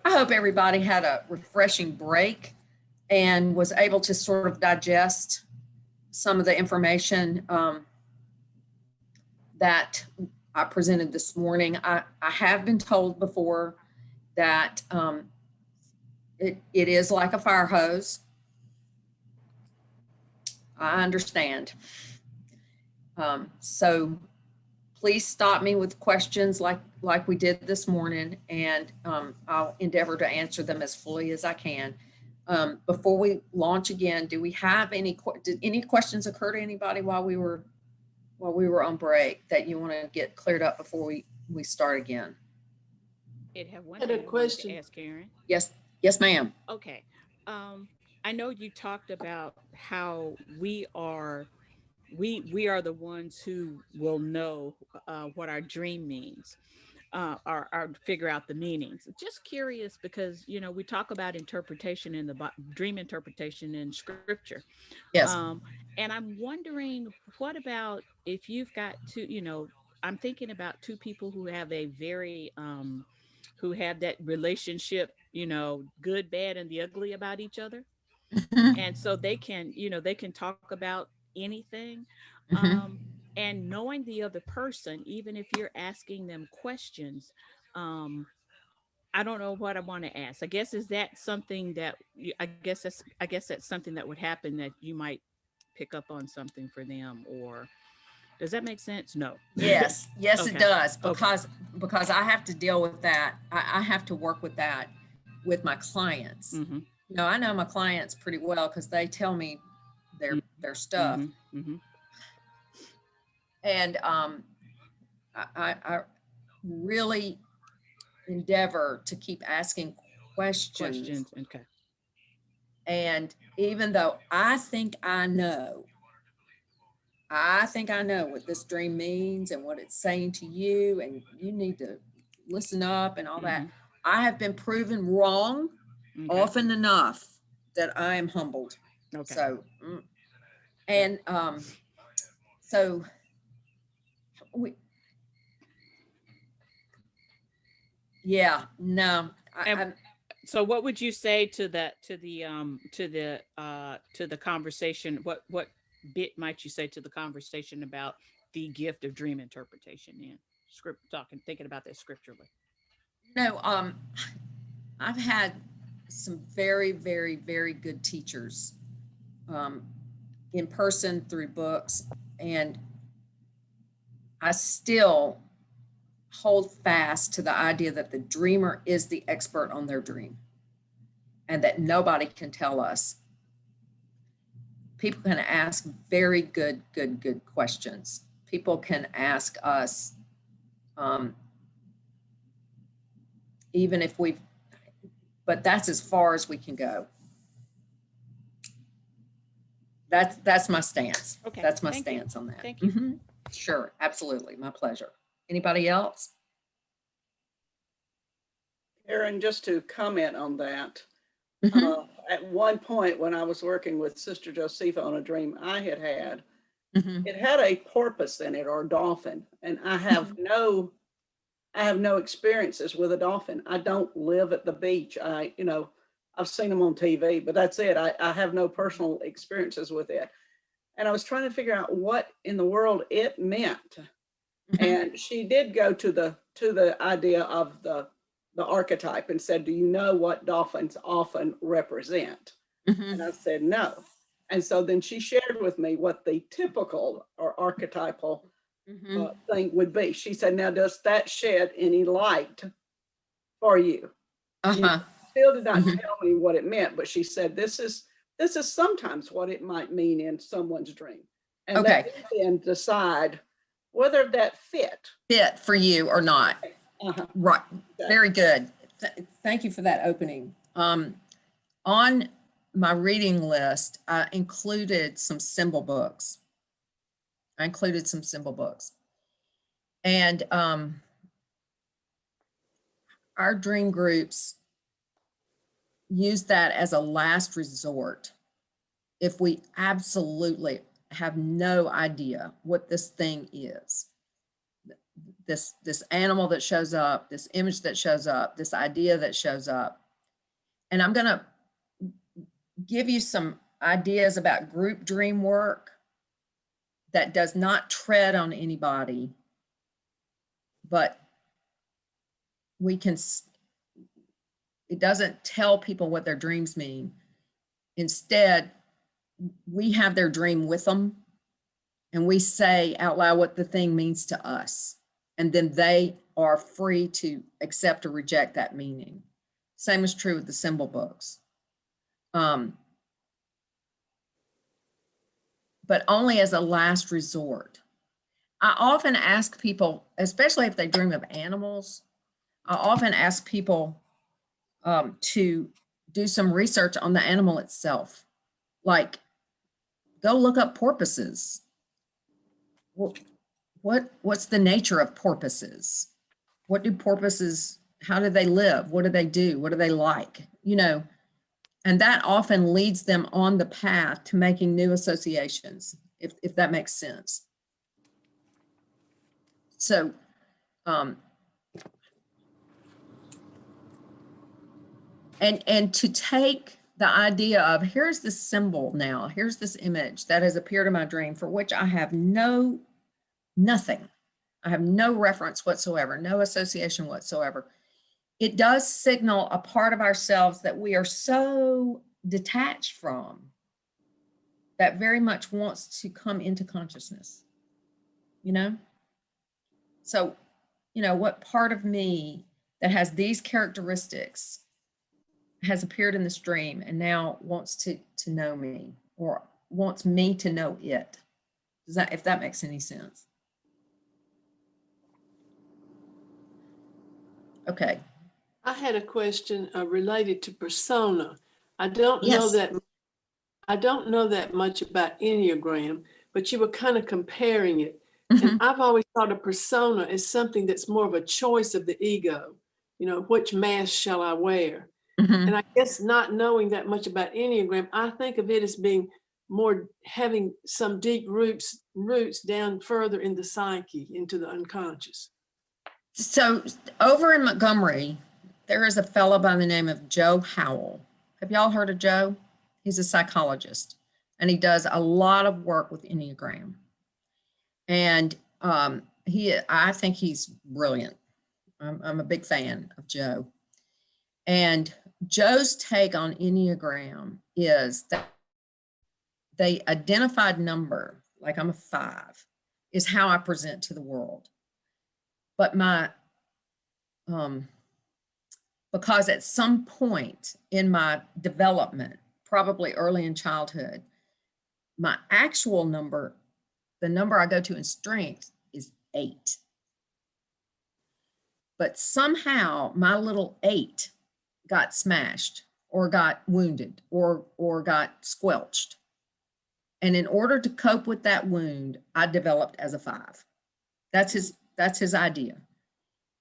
I hope everybody had a refreshing break and was able to sort of digest some of the information that I presented this morning. I have been told before that it is like a fire hose. I understand. So please stop me with questions like we did this morning, and I'll endeavor to answer them as fully as I can. Before we launch again, do we have did any questions occur to anybody while we were on break that you want to get cleared up before we start again? It have one I had thing a I wanted to question. ask Karen. Yes, ma'am. Okay. I know you talked about how we are the ones who will know what our dream means, or figure out the meanings. Just curious because we talk about interpretation in the dream interpretation in scripture, Yes. um, and I'm wondering, what about if you've got two, I'm thinking about two people who have a very who have that relationship, good, bad, and the ugly about each other, Mhm. and so they can talk about anything, Mhm. um and knowing the other person, even if you're asking them questions, um I don't know what I want to ask. I guess, is that something that I guess that's something that would happen, that you might pick up on something for them, or does that make sense? No. Yes, it Okay. does, Okay. because I have to deal with that. I have to work with that with my clients. Mm-hmm. I know my clients pretty well because they tell me their stuff, Mm-hmm. Mm-hmm. and I really endeavor to keep asking questions. Questions. Okay. And even though I think I know what this dream means and what it's saying to you, and you need to listen up and all that. Mm-hmm. I have been proven wrong Okay. often enough that I am humbled. Okay. So, Okay. and so we, yeah, no, And I'm so what would you say to that, to the conversation? What bit might you say to the conversation about the gift of dream interpretation in script, talking, thinking about that scripturally? no, I've had some very, very, very good teachers, um, in person through books, and I still hold fast to the idea that the dreamer is the expert on their dream and that nobody can tell us. People can ask very good questions. People can ask us, um, even if we've, but that's as far as we can go. That's my stance. Okay. That's my Thank you. stance on that. Thank you. Sure, absolutely, my pleasure. Anybody else? Aaron, just to comment on that, Hmm. at one point when I was working with Sister Josefa on a dream I had had, Hmm. it had a porpoise in it, or a dolphin, and I have no experiences with a dolphin. I don't live at the beach. I've seen them on TV, but that's it. I have no personal experiences with it. And I was trying to figure out what in the world it meant. Hmm. And she did go to the idea of the archetype and said, "Do you know what dolphins often represent?" Hmm. And I said, "No." And so then she shared with me what the typical or archetypal Hmm. thing would be. She said, "Now, does that shed any light for you?" She Uh-huh. still did not Hmm. tell me what it meant, but she said, "This is sometimes what it might mean in someone's dream," and let Okay. me then decide whether that fit. Fit for you or not. Uh-huh. Right. Very Exactly. good. Thank you for that opening. On my reading list, I included some symbol books. And our dream groups use that as a last resort. If we absolutely have no idea what this thing is, this animal that shows up, this image that shows up, this idea that shows up. And I'm going to give you some ideas about group dream work that does not tread on anybody, but it doesn't tell people what their dreams mean. Instead, we have their dream with them, and we say out loud what the thing means to us. And then they are free to accept or reject that meaning. Same is true with the symbol books. But only as a last resort. I often ask people, especially if they dream of animals, I often ask people to do some research on the animal itself. Like, go look up porpoises. Well, what's the nature of porpoises? What do porpoises, how do they live? What do they do? What do they like? You know, and that often leads them on the path to making new associations, if that makes sense. So, and to take the idea of, here's this symbol now, here's this image that has appeared in my dream for which I have nothing. I have no reference whatsoever, no association whatsoever. It does signal a part of ourselves that we are so detached from that very much wants to come into consciousness, you know? So, you know, what part of me that has these characteristics has appeared in this dream and now wants to know me, or wants me to know it? Does that, if that makes any sense? Okay. I had a question related to persona. I don't Yes. know that much about Enneagram, but you were kind of comparing it. Mhm. And I've always thought a persona is something that's more of a choice of the ego. You know, which mask shall I wear? Mhm. And I guess not knowing that much about Enneagram, I think of it as being more, having some deep roots down further in the psyche, into the unconscious. So over in Montgomery, there is a fellow by the name of Joe Howell. Have y'all heard of Joe? He's a psychologist, and he does a lot of work with Enneagram. And I think he's brilliant. I'm a big fan of Joe. And Joe's take on Enneagram is that the identified number, like I'm a 5, is how I present to the world. But because at some point in my development, probably early in childhood, my actual number, the number I go to in strength, is 8. But somehow my little 8 got smashed or got wounded or got squelched. And in order to cope with that wound, I developed as a 5. That's his idea.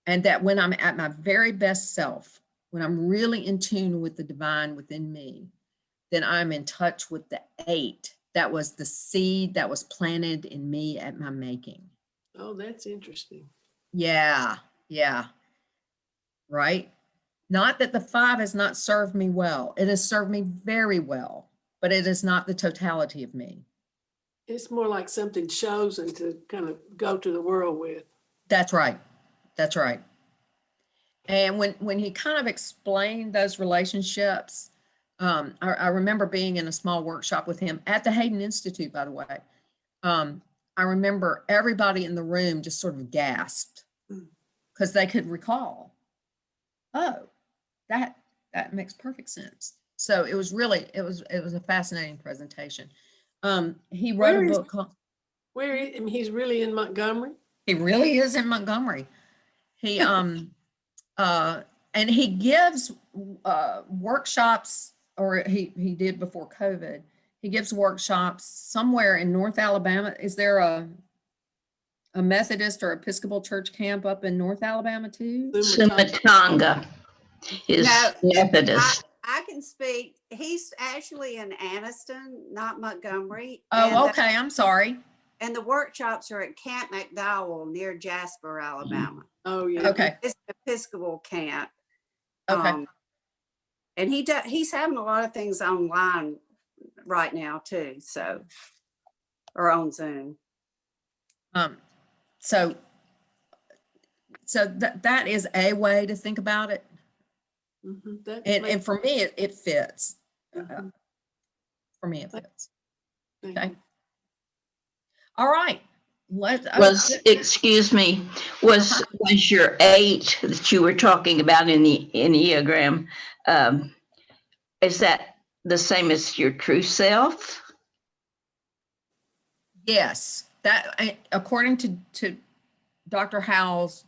And that when I'm at my very best self, when I'm really in tune with the divine within me, then I'm in touch with the 8. That was the seed that was planted in me at my making. Oh, that's interesting. Yeah. Right? Not that the 5 has not served me well. It has served me very well, but it is not the totality of me. It's more like something chosen to kind of go to the world with. That's right. And when he kind of explained those relationships, I remember being in a small workshop with him at the Hayden Institute, by the way. I remember everybody in the room just sort of gasped because they could recall, oh, that makes perfect sense. So it was a fascinating presentation. He wrote a book called. He's really in Montgomery? He really is in Montgomery. He and he gives workshops, or he did before COVID. He gives workshops somewhere in North Alabama. Is there a Methodist or Episcopal church camp up in North Alabama too? Sumatanga is Methodist. I can speak. He's actually in Anniston, not Montgomery. Oh, okay. I'm sorry. And the workshops are at Camp McDowell near Jasper, Alabama. Oh, yeah. Okay. It's an Episcopal camp. Okay. And he's having a lot of things online right now too, so, or on Zoom. So that is a way to think about it. Mhm, that And makes- for me, it fits. Mhm. For me, it fits. Thank Okay. you. All right. Excuse me, was your 8 that you were talking about in the Enneagram, is that the same as your true self? Yes, that according to Dr.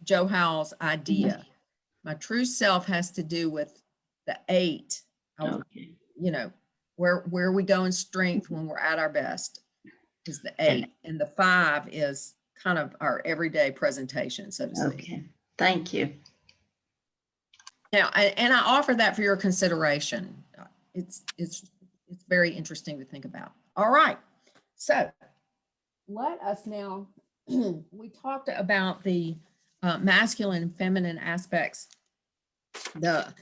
Joe Howell's idea, my true self has to do with the 8 of, Okay. you know, where we go in strength when we're at our best is the 8, and the 5 is kind of our everyday presentation, so to speak. Okay, thank you. Now, and I offer that for your consideration. It's very interesting to think about. All right, so let us now, we talked about the masculine and feminine aspects, the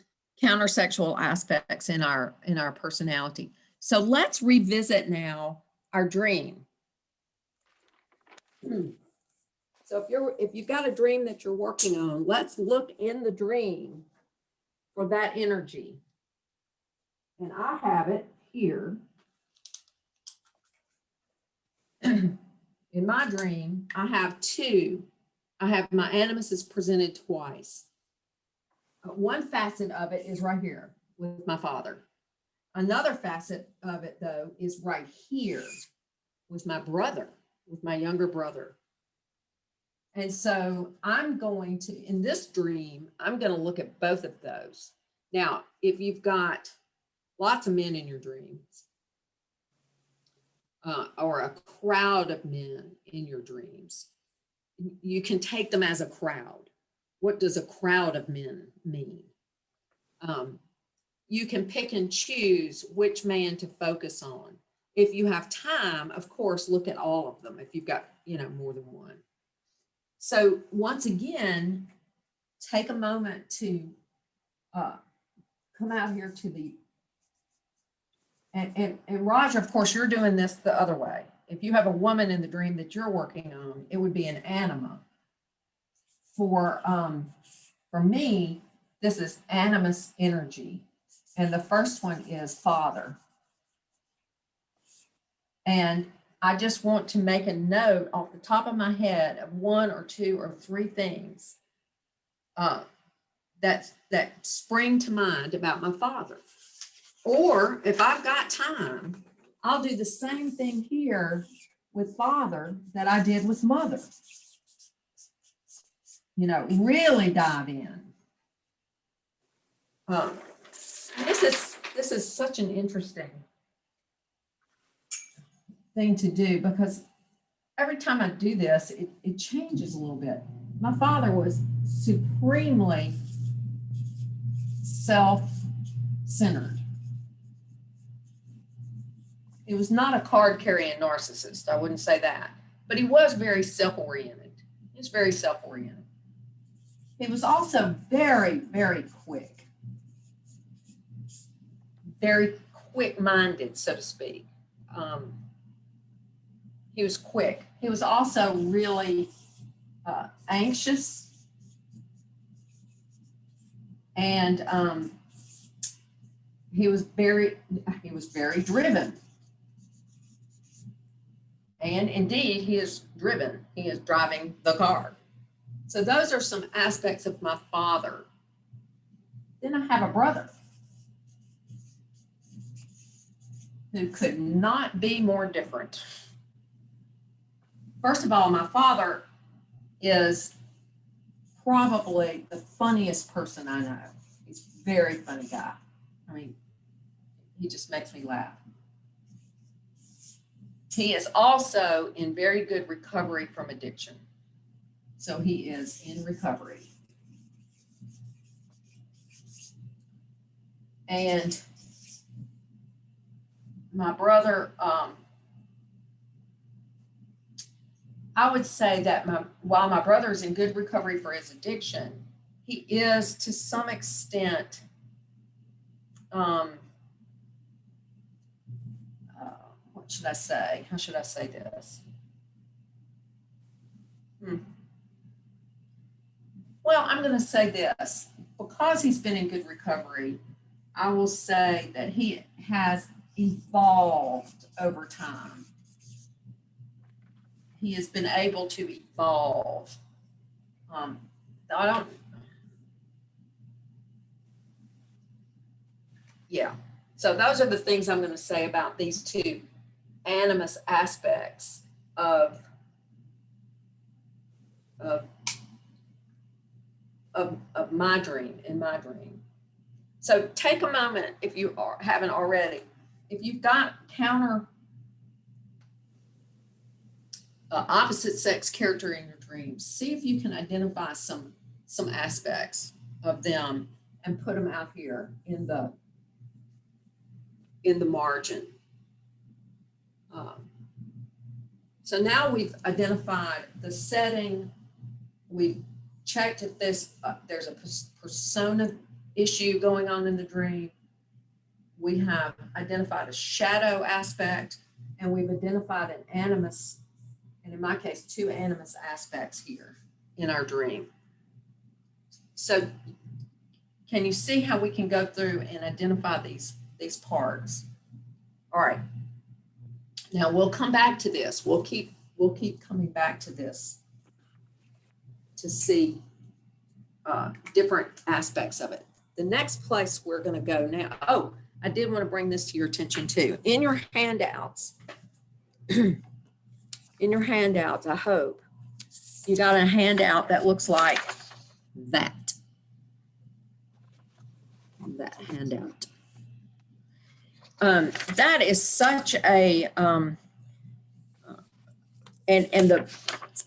countersexual aspects in our personality. So let's revisit now our dream. So if you've got a dream that you're working on, let's look in the dream for that energy. And I have it here. In my dream, I have 2. I have my animus is presented twice. One facet of it is right here with my father. Another facet of it, though, is right here with my brother, with my younger brother. And so I'm going to, in this dream, I'm going to look at both of those. Now, if you've got lots of men in your dreams, or a crowd of men in your dreams, you can take them as a crowd. What does a crowd of men mean? You can pick and choose which man to focus on. If you have time, of course, look at all of them if you've got, more than one. So once again, take a moment to come out here to the, and Roger, of course, you're doing this the other way. If you have a woman in the dream that you're working on, it would be an anima. For me, this is animus energy. And the first one is father. And I just want to make a note off the top of my head of 1 or 2 or 3 things that spring to mind about my father. Or if I've got time, I'll do the same thing here with father that I did with mother. Really dive in. This is such an interesting thing to do because every time I do this, it changes a little bit. My father was supremely self-centered. He was not a card-carrying narcissist. I wouldn't say that, but he was very self-oriented. He was very self-oriented. He was also very, very quick. Very quick-minded, so to speak. He was quick. He was also really anxious, and he was very driven. And indeed, he is driven. He is driving the car. So those are some aspects of my father. Then I have a brother who could not be more different. First of all, my father is probably the funniest person I know. He's a very funny guy. I mean, he just makes me laugh. He is also in very good recovery from addiction. So he is in recovery. And my brother, I would say that while my brother is in good recovery for his addiction, he is to some extent, what should I say? How should I say this? Well, I'm going to say this. Because he's been in good recovery, I will say that he has evolved over time. He has been able to evolve. Yeah. So those are the things I'm going to say about these two animus aspects of my dream, in my dream. So take a moment, if you haven't already, if you've got counter opposite sex character in your dreams, see if you can identify some aspects of them and put them out here in the margin. So now we've identified the setting. We've checked if there's a persona issue going on in the dream. We have identified a shadow aspect, and we've identified an animus, and in my case, two animus aspects here in our dream. So can you see how we can go through and identify these parts? All right. Now we'll come back to this. We'll keep coming back to this to see different aspects of it. The next place we're going to go now. Oh, I did want to bring this to your attention too. In your handouts, I hope you got a handout that looks like that. That handout. That is such a, and the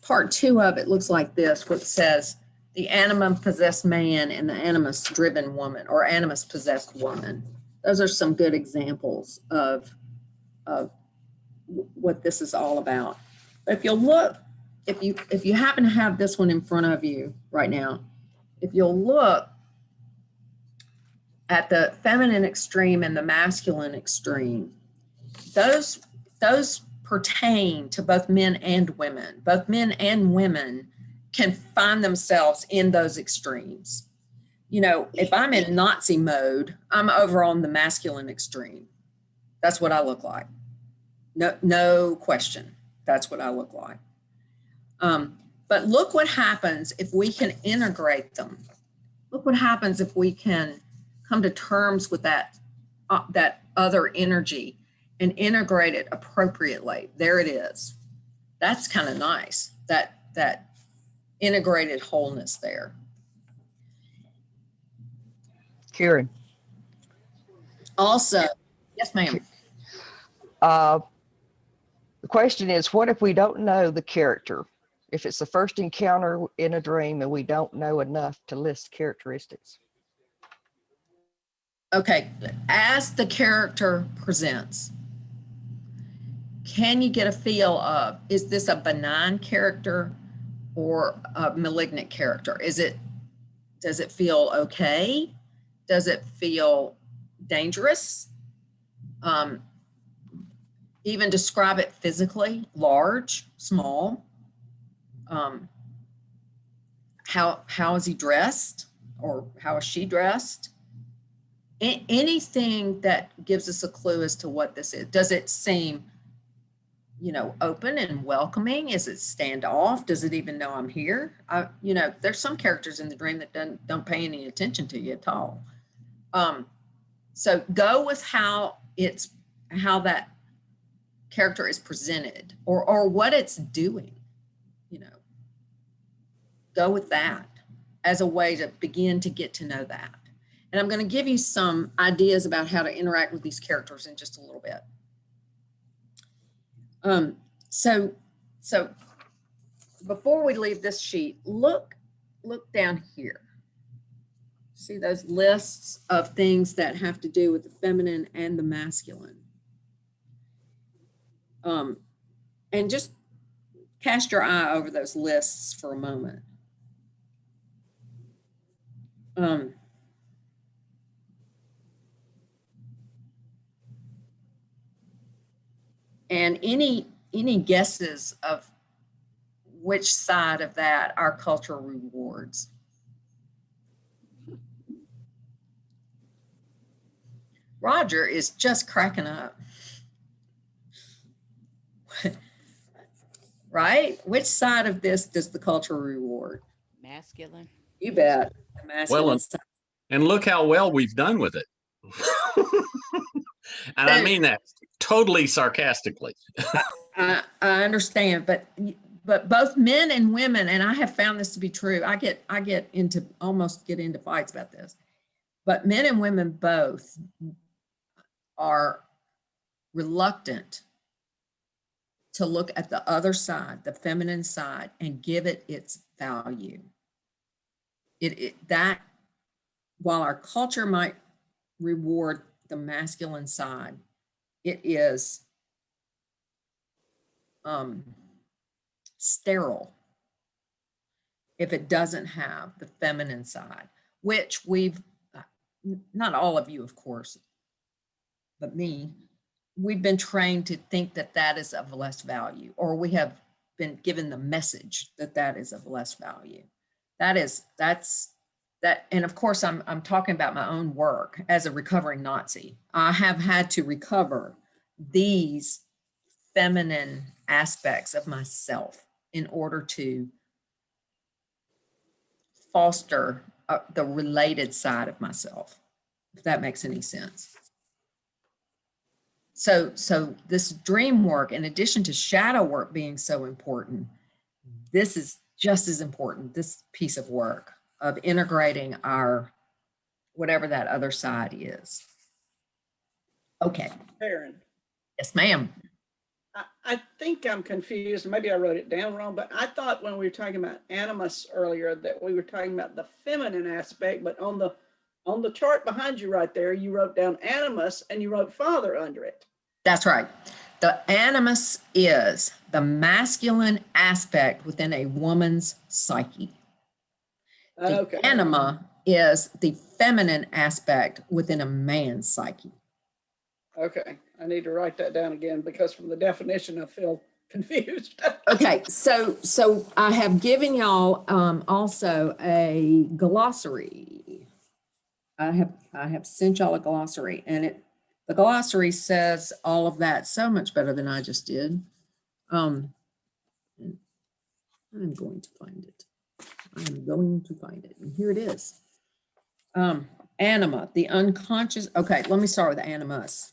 part 2 of it looks like this, which says the animus possessed man and the animus driven woman, or animus possessed woman. Those are some good examples of what this is all about. But if you'll look, if you happen to have this one in front of you right now, if you'll look at the feminine extreme and the masculine extreme, those pertain to both men and women. Both men and women can find themselves in those extremes. You know, if I'm in Nazi mode, I'm over on the masculine extreme. That's what I look like. No question. That's what I look like. But look what happens if we can integrate them. Look what happens if we can come to terms with that other energy and integrate it appropriately. There it is. That's kind of nice. That integrated wholeness there. Karen. Also, yes, ma'am. The question is, what if we don't know the character? If it's the first encounter in a dream and we don't know enough to list characteristics? Okay, as the character presents, can you get a feel of, is this a benign character or a malignant character? Does it feel okay? Does it feel dangerous? Even describe it physically, large, small. How is he dressed, or how is she dressed? Anything that gives us a clue as to what this is. Does it seem, open and welcoming? Is it standoff? Does it even know I'm here? There's some characters in the dream that don't pay any attention to you at all. So go with how that character is presented, or what it's doing. Go with that as a way to begin to get to know that. And I'm going to give you some ideas about how to interact with these characters in just a little bit. So before we leave this sheet, look down here. See those lists of things that have to do with the feminine and the masculine. And just cast your eye over those lists for a moment. And any guesses of which side of that our culture rewards? Roger is just cracking up. Right? Which side of this does the culture reward? Masculine. You bet. The masculine side. And look how well we've done with it. And I mean that totally sarcastically. I understand, but both men and women, and I have found this to be true. I get into fights about this, but men and women both are reluctant to look at the other side, the feminine side, and give it its value. That while our culture might reward the masculine side, it is sterile if it doesn't have the feminine side, which we've, not all of you, of course, but me, we've been trained to think that that is of less value, or we have been given the message that that is of less value. That's that. And of course, I'm talking about my own work as a recovering Nazi. I have had to recover these feminine aspects of myself in order to foster the related side of myself, if that makes any sense. So this dream work, in addition to shadow work being so important, this is just as important, this piece of work of integrating our, whatever that other side is. Okay. Karen, Yes, ma'am. I think I'm confused. Maybe I wrote it down wrong, but I thought when we were talking about animus earlier that we were talking about the feminine aspect, but on the chart behind you right there, you wrote down animus and you wrote father under it. That's right. The animus is the masculine aspect within a woman's psyche. The Okay. anima is the feminine aspect within a man's psyche. Okay. I need to write that down again because from the definition, I feel confused. Okay, so I have given y'all also a glossary. I have sent y'all a glossary, and the glossary says all of that so much better than I just did. I'm going to find it. And here it is. Anima, the unconscious. Okay, let me start with animus.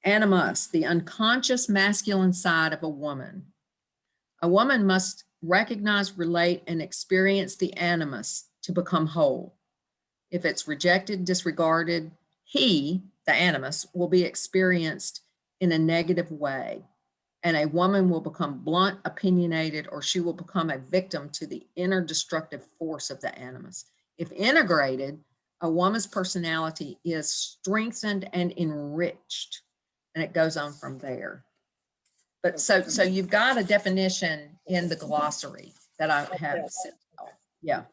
Animus, the unconscious masculine side of a woman. A woman must recognize, relate, and experience the animus to become whole. If it's rejected, disregarded, the animus, will be experienced in a negative way, and a woman will become blunt, opinionated, or she will become a victim to the inner destructive force of the animus. If integrated, a woman's personality is strengthened and enriched. And it goes on from there. But so you've got a definition in the glossary that I have sent off. Yeah.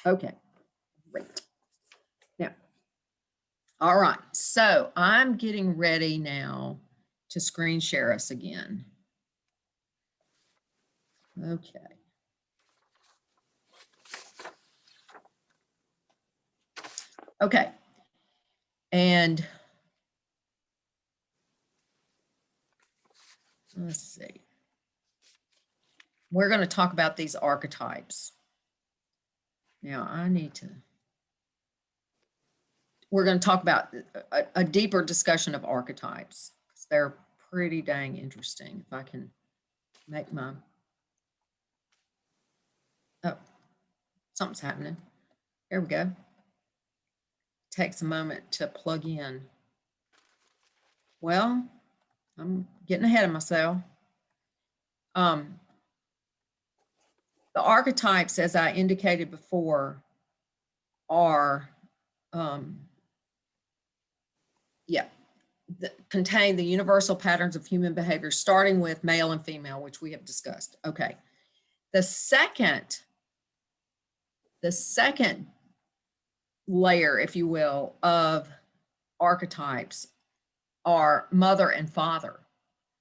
Okay, great. Now, all right. So I'm getting ready now to screen share us again. Okay. Okay. And let's see. We're going to talk about these archetypes. Now we're going to talk about a deeper discussion of archetypes because they're pretty dang interesting. If I can make oh, something's happening. There we go. Takes a moment to plug in. Well, I'm getting ahead of myself. The archetypes, as I indicated before, are, contain the universal patterns of human behavior, starting with male and female, which we have discussed. Okay. The second layer, if you will, of archetypes are mother and father.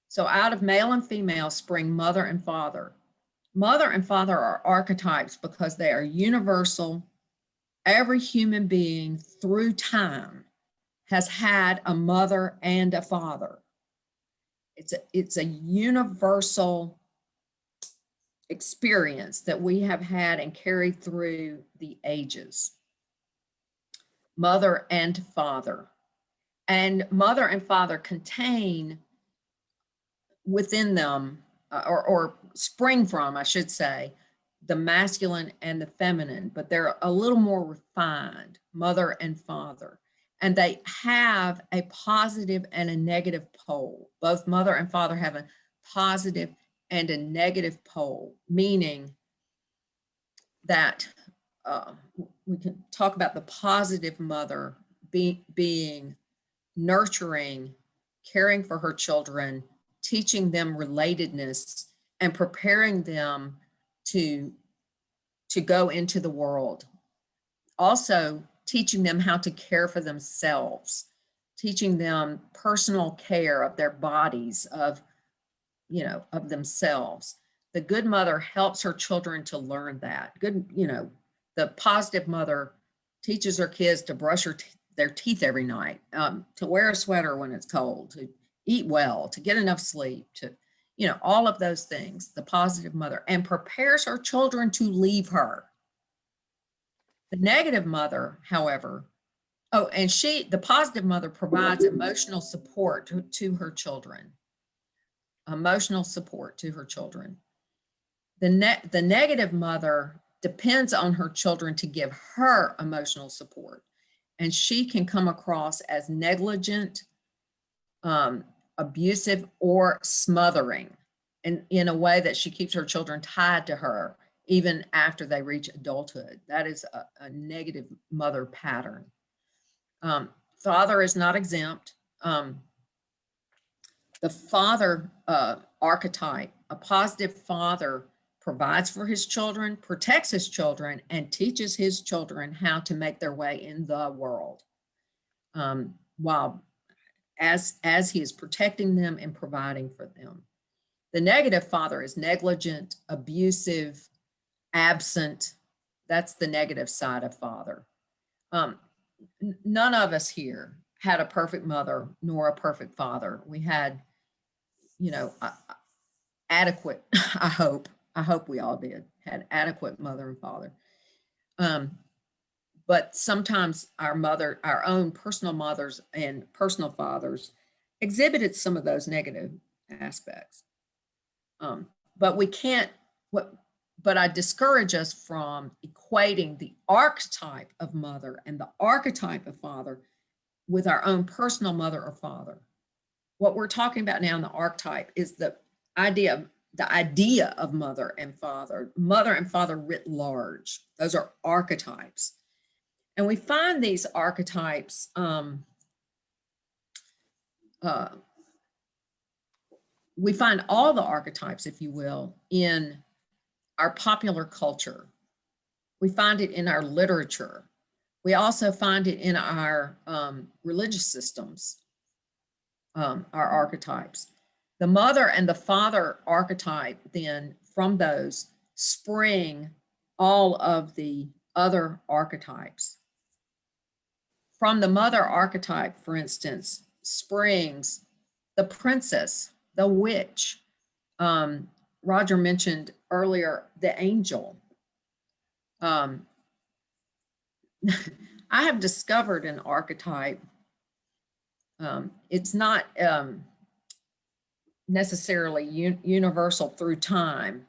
So out of male and female spring mother and father. Mother and father are archetypes because they are universal. Every human being through time has had a mother and a father. It's a universal experience that we have had and carried through the ages. Mother and father. And mother and father contain within them, or spring from, I should say, the masculine and the feminine, but they're a little more refined, mother and father. And they have a positive and a negative pole. Both mother and father have a positive and a negative pole, meaning that we can talk about the positive mother being nurturing, caring for her children, teaching them relatedness, and preparing them to go into the world. Also, teaching them how to care for themselves, teaching them personal care of their bodies, of themselves. The good mother helps her children to learn that. The positive mother teaches her kids to brush their teeth every night, to wear a sweater when it's cold, to eat well, to get enough sleep, to, all of those things, the positive mother, and prepares her children to leave her. The negative mother, however, the positive mother provides emotional support to her children. Emotional support to her children. The negative mother depends on her children to give her emotional support. And she can come across as negligent, abusive, or smothering, in a way that she keeps her children tied to her even after they reach adulthood. That is a negative mother pattern. Father is not exempt. The father archetype, a positive father, provides for his children, protects his children, and teaches his children how to make their way in the world, while as he is protecting them and providing for them. The negative father is negligent, abusive, absent. That's the negative side of father. None of us here had a perfect mother nor a perfect father. We had, adequate, I hope we all had adequate mother and father. But sometimes our own personal mothers and personal fathers exhibited some of those negative aspects. But I discourage us from equating the archetype of mother and the archetype of father with our own personal mother or father. What we're talking about now in the archetype is the idea of mother and father writ large. Those are archetypes. And we find these archetypes we find all the archetypes, if you will, in our popular culture. We find it in our literature. We also find it in our religious systems, our archetypes. The mother and the father archetype, then, from those spring all of the other archetypes. From the mother archetype, for instance, springs the princess, the witch. Roger mentioned earlier the angel. I have discovered an archetype. It's not necessarily universal through time,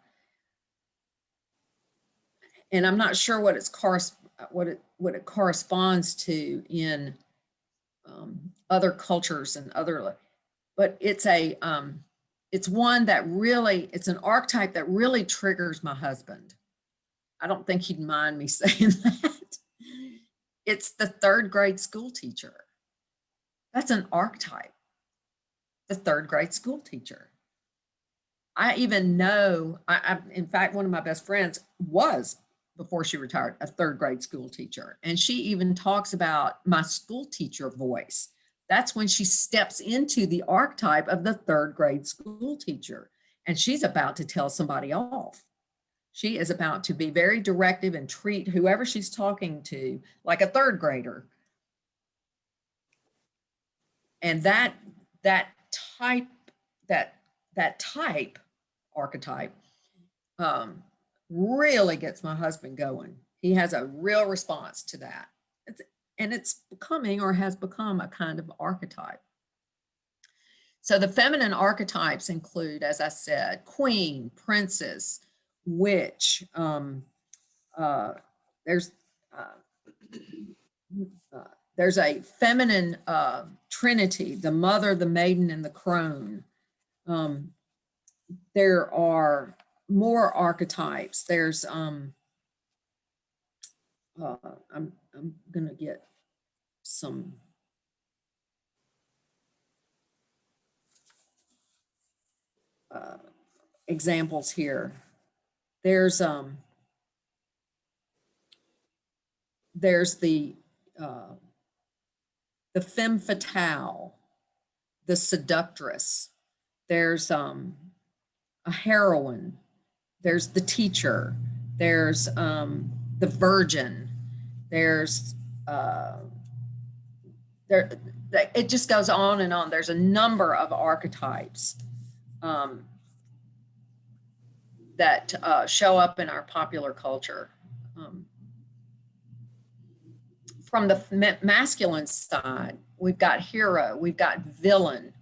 and I'm not sure what it corresponds to in other cultures and other, but it's one that really, it's an archetype that really triggers my husband. I don't think he'd mind me saying that. It's the third grade school teacher. That's an archetype. the third grade school teacher. I even know, in fact, one of my best friends was, before she retired, a third grade school teacher. And she even talks about my school teacher voice. That's when she steps into the archetype of the third grade school teacher. And she's about to tell somebody off. She is about to be very directive and treat whoever she's talking to like a third grader. And that type archetype really gets my husband going. He has a real response to that. It's becoming, or has become, a kind of archetype. So the feminine archetypes include, as I said, queen, princess, witch. There's a feminine trinity: the mother, the maiden, and the crone. There are more archetypes. There's I'm gonna get some examples here. There's the femme fatale, the seductress. There's a heroine. There's the teacher. There's the virgin. There's it just goes on and on. There's a number of archetypes that show up in our popular culture. From the masculine side, we've got hero, we've got villain,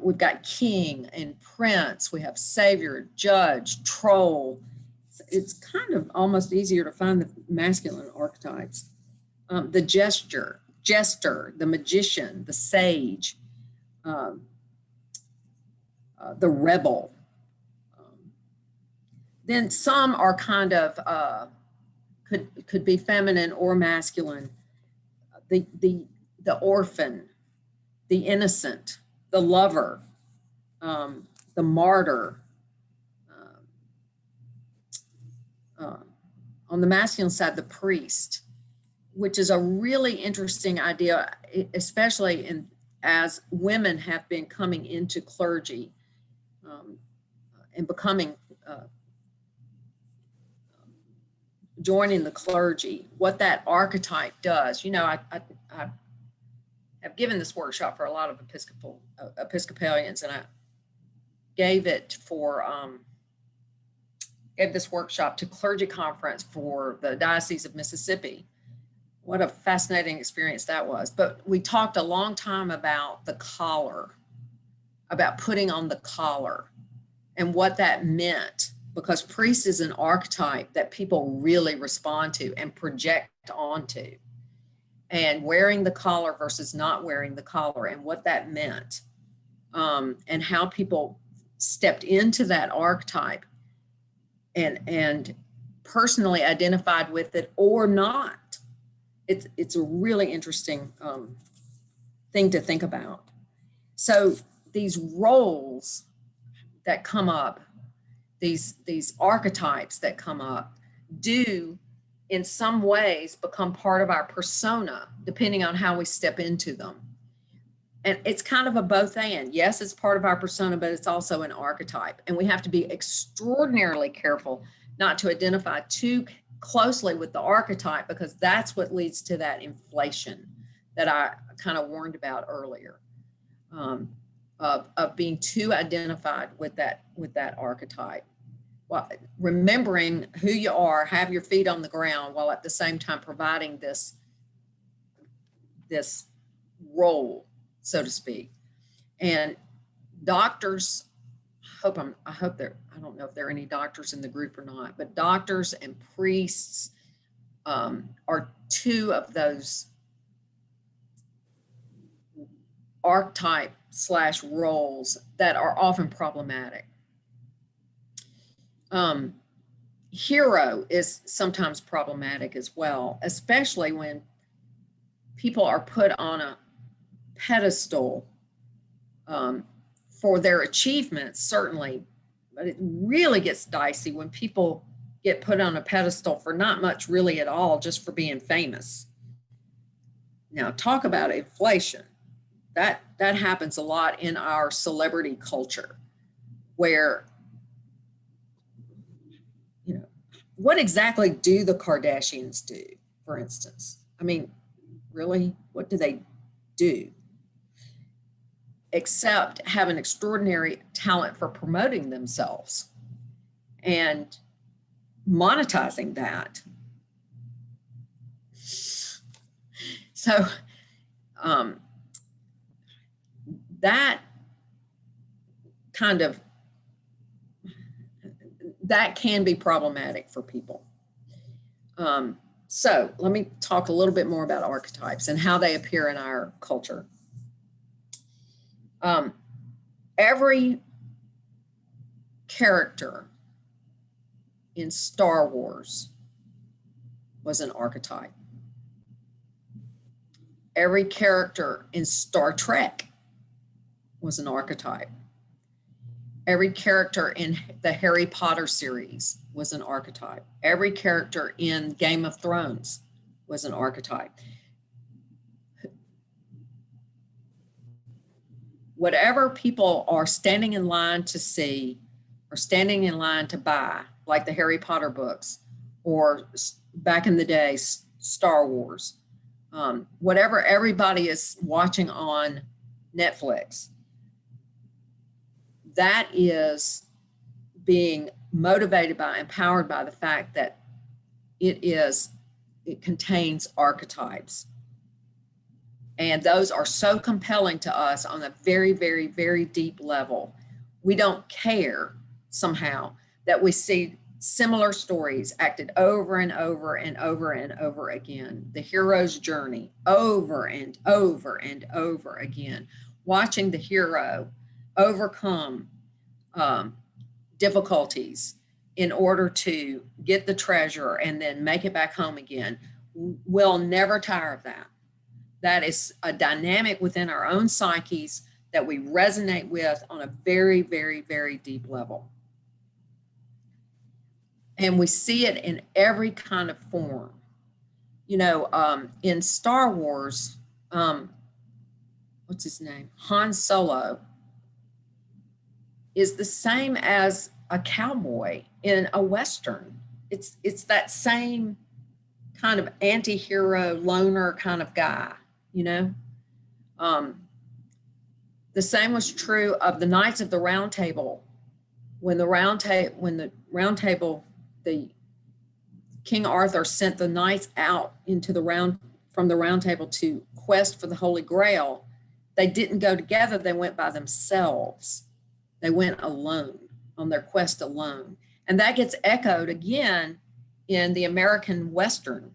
we've got king and prince, we have savior, judge, troll. It's kind of almost easier to find the masculine archetypes. The jester, the magician, the sage, the rebel. Then some are kind of could be feminine or masculine. The orphan, the innocent, the lover, the martyr. On the masculine side, the priest, which is a really interesting idea, especially as women have been coming into clergy and becoming joining the clergy, what that archetype does. You know, I have given this workshop for a lot of Episcopalians, and I gave this workshop to clergy conference for the Diocese of Mississippi. What a fascinating experience that was. But we talked a long time about the collar, about putting on the collar and what that meant, because priest is an archetype that people really respond to and project onto. And wearing the collar versus not wearing the collar and what that meant, and how people stepped into that archetype and personally identified with it or not. It's a really interesting thing to think about. So these roles that come up, these archetypes that come up, do in some ways become part of our persona, depending on how we step into them. And it's kind of a both and. Yes, it's part of our persona, but it's also an archetype. And we have to be extraordinarily careful not to identify too closely with the archetype, because that's what leads to that inflation that I kind of warned about earlier, of being too identified with that archetype. Well, remembering who you are, have your feet on the ground, while at the same time providing this role, so to speak. And doctors, I don't know if there are any doctors in the group or not, but doctors and priests are two of those archetype / roles that are often problematic. Hero is sometimes problematic as well, especially when people are put on a pedestal for their achievements, certainly, but it really gets dicey when people get put on a pedestal for not much really at all, just for being famous. Now, talk about inflation. That happens a lot in our celebrity culture, where, you know, what exactly do the Kardashians do, for instance? I mean, really, what do they do? Except have an extraordinary talent for promoting themselves and monetizing that. So that kind of, that can be problematic for people. So let me talk a little bit more about archetypes and how they appear in our culture. Every character in Star Wars was an archetype. Every character in Star Trek was an archetype. Every character in the Harry Potter series was an archetype. Every character in Game of Thrones was an archetype. Whatever people are standing in line to see or standing in line to buy, like the Harry Potter books, or back in the day, Star Wars, whatever everybody is watching on Netflix, that is being motivated by, empowered by the fact that it contains archetypes. And those are so compelling to us on a very, very, very deep level. We don't care somehow that we see similar stories acted over and over and over and over again. The hero's journey over and over and over again. Watching the hero overcome difficulties in order to get the treasure and then make it back home again. We'll never tire of that. That is a dynamic within our own psyches that we resonate with on a very, very, very deep level. And we see it in every kind of form. You know, in Star Wars, what's his name? Han Solo is the same as a cowboy in a Western. It's that same kind of anti-hero loner kind of guy, you know? The same was true of the Knights of the Round Table. When the Round Table, the King Arthur sent the knights out into from the Round Table to quest for the Holy Grail, they didn't go together, they went by themselves. They went alone, on their quest alone. And that gets echoed again in the American Western,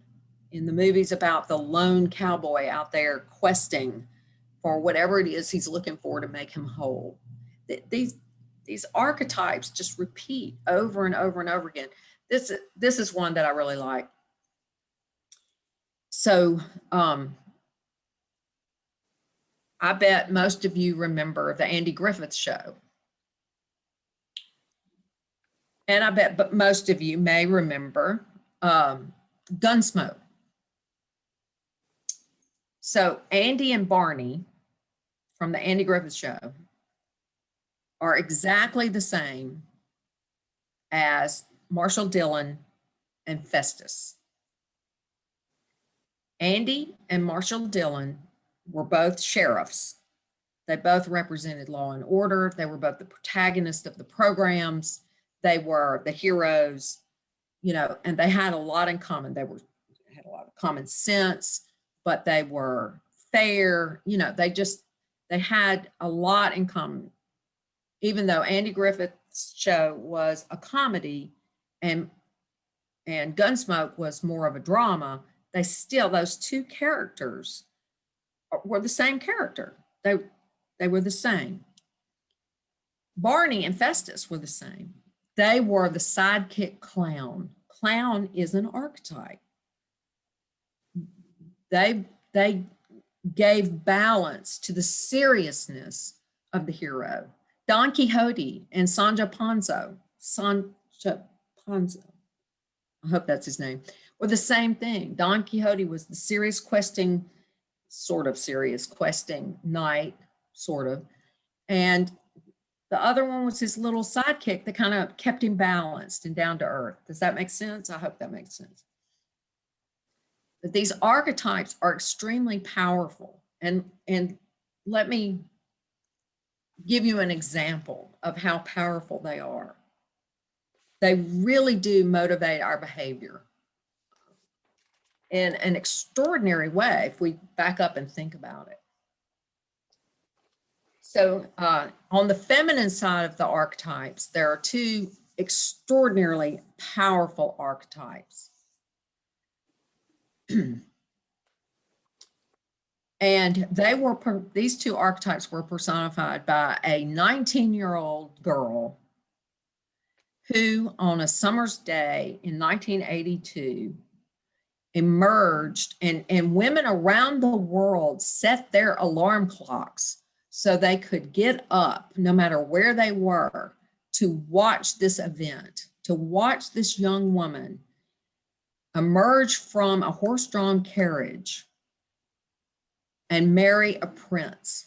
in the movies about the lone cowboy out there questing for whatever it is he's looking for to make him whole. These archetypes just repeat over and over and over again. This is one that I really like. So I bet most of you remember the Andy Griffith Show. And I bet most of you may remember Gunsmoke. So Andy and Barney from the Andy Griffith Show are exactly the same as Marshall Dillon and Festus. Andy and Marshall Dillon were both sheriffs. They both represented law and order. They were both the protagonists of the programs. They were the heroes, you know, and they had a lot in common. They had a lot of common sense, but they were fair. You know, they had a lot in common. Even though Andy Griffith's show was a comedy and Gunsmoke was more of a drama, those two characters were the same character. They were the same. Barney and Festus were the same. They were the sidekick clown. Clown is an archetype. They gave balance to the seriousness of the hero. Don Quixote and Sancho Panza, I hope that's his name, were the same thing. Don Quixote was the serious questing knight, sort of. And the other one was his little sidekick that kind of kept him balanced and down to earth. Does that make sense? I hope that makes sense. But these archetypes are extremely powerful. And let me give you an example of how powerful they are. They really do motivate our behavior in an extraordinary way if we back up and think about it. So on the feminine side of the archetypes, there are two extraordinarily powerful archetypes. And these two archetypes were personified by a 19-year-old girl who, on a summer's day in 1982, emerged, and women around the world set their alarm clocks so they could get up, no matter where they were, to watch this event, to watch this young woman emerge from a horse-drawn carriage and marry a prince.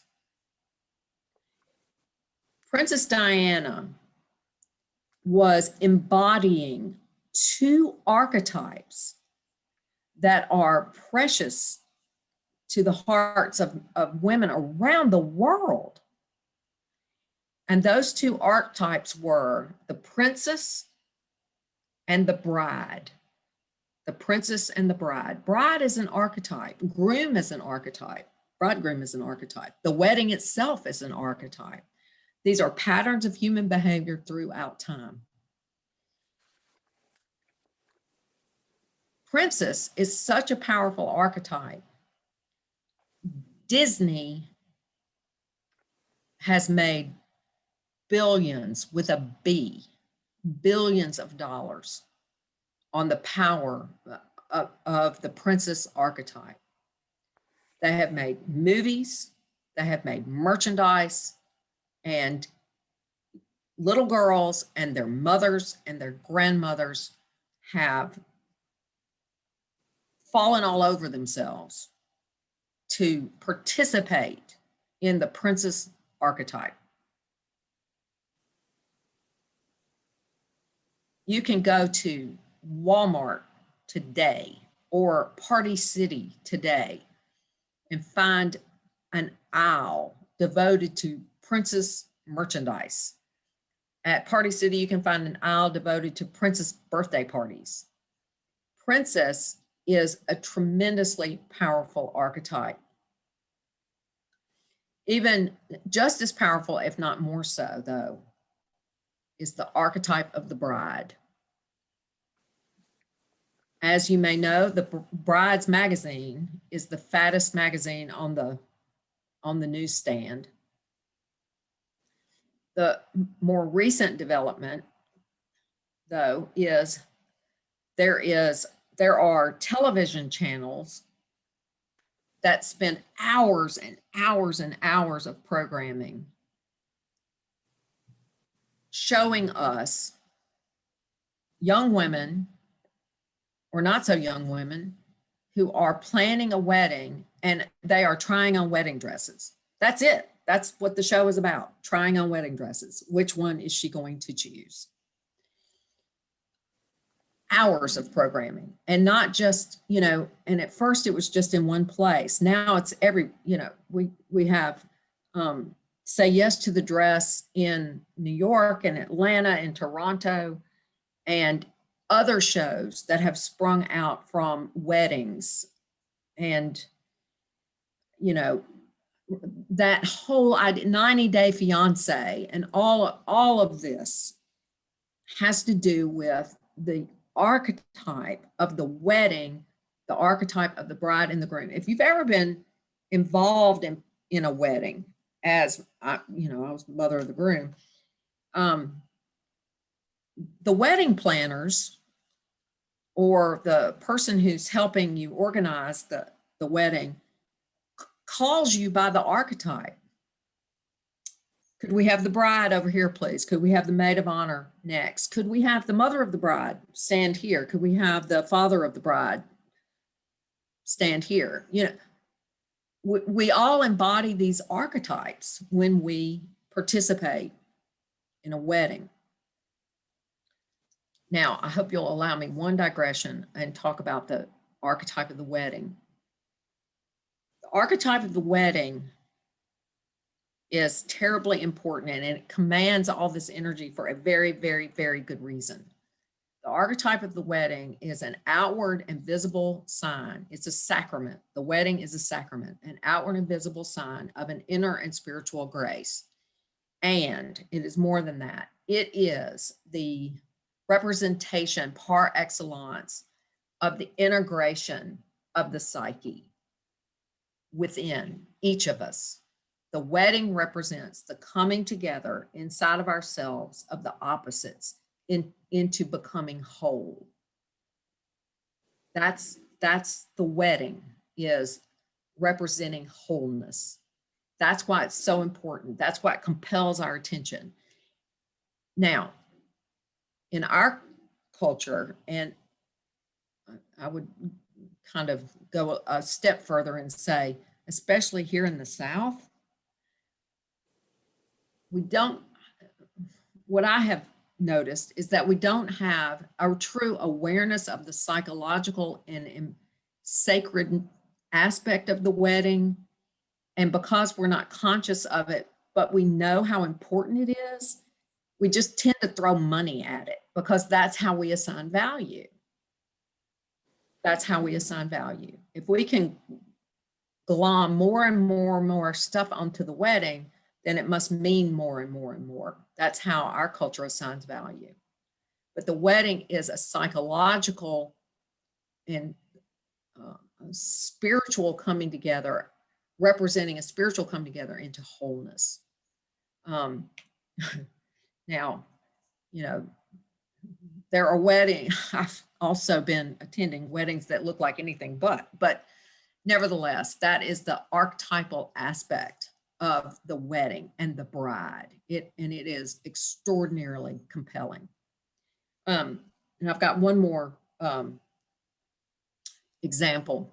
Princess Diana was embodying two archetypes that are precious to the hearts of women around the world. And those two archetypes were the princess and the bride. The princess and the bride. Bride is an archetype. Groom is an archetype. Bridegroom is an archetype. The wedding itself is an archetype. These are patterns of human behavior throughout time. Princess is such a powerful archetype. Disney has made billions with a B, billions of dollars on the power of the princess archetype. They have made movies, they have made merchandise, and little girls and their mothers and their grandmothers have fallen all over themselves to participate in the princess archetype. You can go to Walmart today or Party City today and find an aisle devoted to princess merchandise. At Party City, you can find an aisle devoted to princess birthday parties. Princess is a tremendously powerful archetype. Even just as powerful, if not more so, though, is the archetype of the bride. As you may know, the Bride's magazine is the fattest magazine on the newsstand. The more recent development, though, is there are television channels that spend hours and hours and hours of programming showing us young women or not so young women who are planning a wedding and they are trying on wedding dresses. That's it. That's what the show is about, trying on wedding dresses. Which one is she going to choose? Hours of programming, and not just, and at first it was just in one place. Now it's every, we have Say Yes to the Dress in New York and Atlanta and Toronto, and other shows that have sprung out from weddings. And, that whole 90 Day Fiance and all of this has to do with the archetype of the wedding, the archetype of the bride and the groom. If you've ever been involved in a wedding, as I was mother of the groom, the wedding planners or the person who's helping you organize the wedding calls you by the archetype. Could we have the bride over here, please? Could we have the maid of honor next? Could we have the mother of the bride stand here? Could we have the father of the bride stand here? You know, we all embody these archetypes when we participate in a wedding. Now, I hope you'll allow me one digression and talk about the archetype of the wedding. The archetype of the wedding is terribly important, and it commands all this energy for a very, very, very good reason. The archetype of the wedding is an outward and visible sign. It's a sacrament. The wedding is a sacrament, an outward and visible sign of an inner and spiritual grace. And it is more than that. It is the representation par excellence of the integration of the psyche within each of us. The wedding represents the coming together inside of ourselves of the opposites into becoming whole. That's the wedding, is representing wholeness. That's why it's so important. That's why it compels our attention. Now, in our culture, and I would kind of go a step further and say, especially here in the South, what I have noticed is that we don't have a true awareness of the psychological and sacred aspect of the wedding. And because we're not conscious of it, but we know how important it is, we just tend to throw money at it because that's how we assign value. That's how we assign value. If we can glom more and more and more stuff onto the wedding, then it must mean more and more and more. That's how our culture assigns value. But the wedding is a psychological and spiritual coming together, representing a spiritual coming together into wholeness. Now, you know, there are weddings, I've also been attending weddings that look like anything but nevertheless, that is the archetypal aspect of the wedding and the bride. It is extraordinarily compelling. And I've got one more example.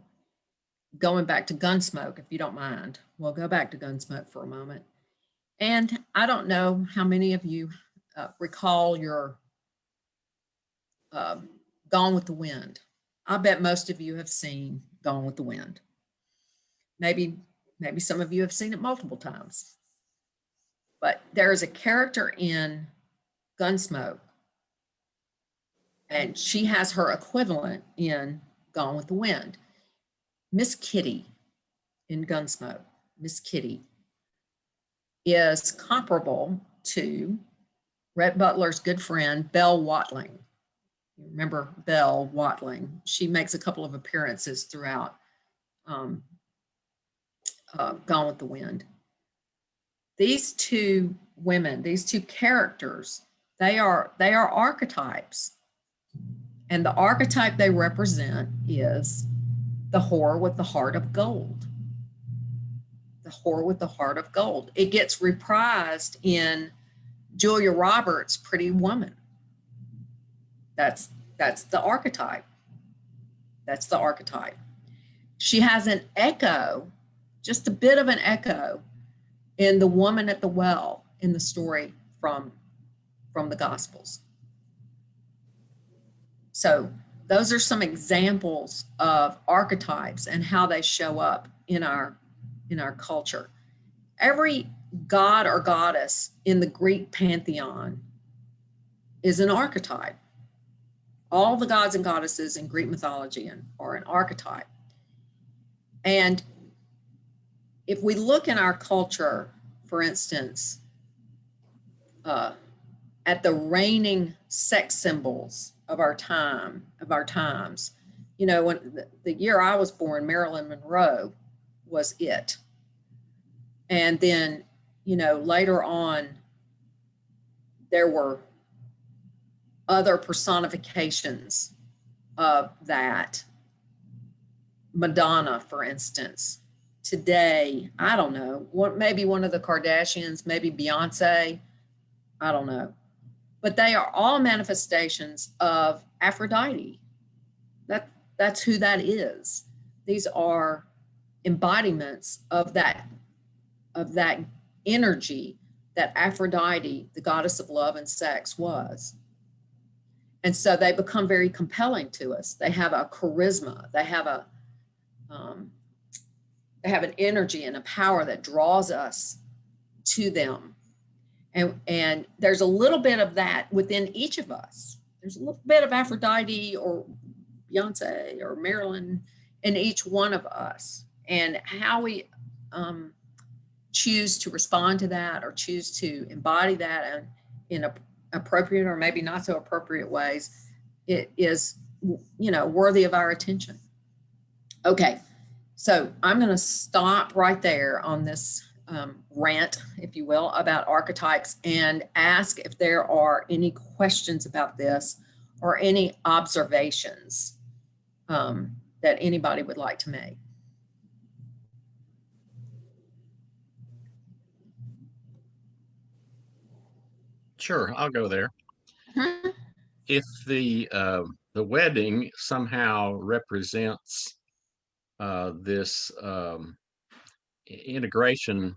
Going back to Gunsmoke, if you don't mind. We'll go back to Gunsmoke for a moment. And I don't know how many of you recall your Gone with the Wind. I bet most of you have seen Gone with the Wind. Maybe some of you have seen it multiple times. But there is a character in Gunsmoke, and she has her equivalent in Gone with the Wind. Miss Kitty in Gunsmoke, Miss Kitty is comparable to Rhett Butler's good friend, Belle Watling. You remember Belle Watling? She makes a couple of appearances throughout Gone with the Wind. These two women, these two characters, they are archetypes. And the archetype they represent is the whore with the heart of gold. The whore with the heart of gold. It gets reprised in Julia Roberts' Pretty Woman. That's the archetype. That's the archetype. She has an echo, just a bit of an echo, in the woman at the well in the story from the Gospels. So those are some examples of archetypes and how they show up in our culture. Every god or goddess in the Greek pantheon is an archetype. All the gods and goddesses in Greek mythology are an archetype. And if we look in our culture, for instance, at the reigning sex symbols of our times, you know, when the year I was born, Marilyn Monroe was it. And then, you know, later on, there were other personifications of that. Madonna, for instance, today, I don't know, maybe one of the Kardashians, maybe Beyonce, I don't know. But they are all manifestations of Aphrodite. That's who that is. These are embodiments of that energy that Aphrodite, the goddess of love and sex, was. And so they become very compelling to us. They have a charisma. They have an energy and a power that draws us to them. And there's a little bit of that within each of us. There's a little bit of Aphrodite or Beyonce or Marilyn in each one of us. And how we choose to respond to that or choose to embody that in appropriate or maybe not so appropriate ways, it is, worthy of our attention. Okay, so I'm going to stop right there on this rant, if you will, about archetypes and ask if there are any questions about this or any observations that anybody would like to make. Sure, I'll go there. Mhm. If the wedding somehow represents this integration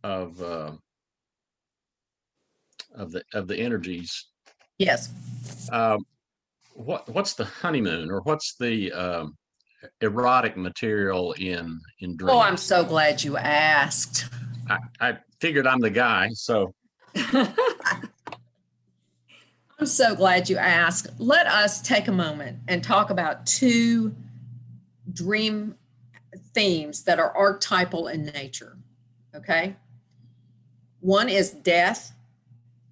of the energies, Yes. what's the honeymoon, or what's the erotic material in dreams? Oh, I'm so glad you asked. I figured I'm the guy, so. I'm so glad you asked. Let us take a moment and talk about two dream themes that are archetypal in nature, okay? One is death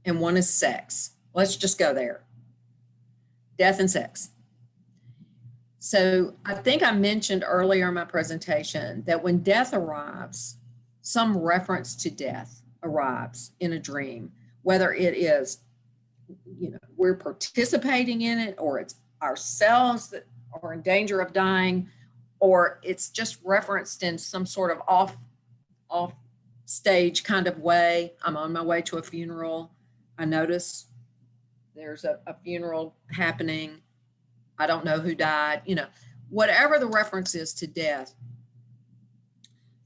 and one is sex. Let's just go there. Death and sex. So I think I mentioned earlier in my presentation that when death arrives, some reference to death arrives in a dream, whether it is, we're participating in it, or it's ourselves that are in danger of dying, or it's just referenced in some sort of off stage kind of way. I'm on my way to a funeral. I notice there's a funeral happening. I don't know who died, whatever the reference is to death.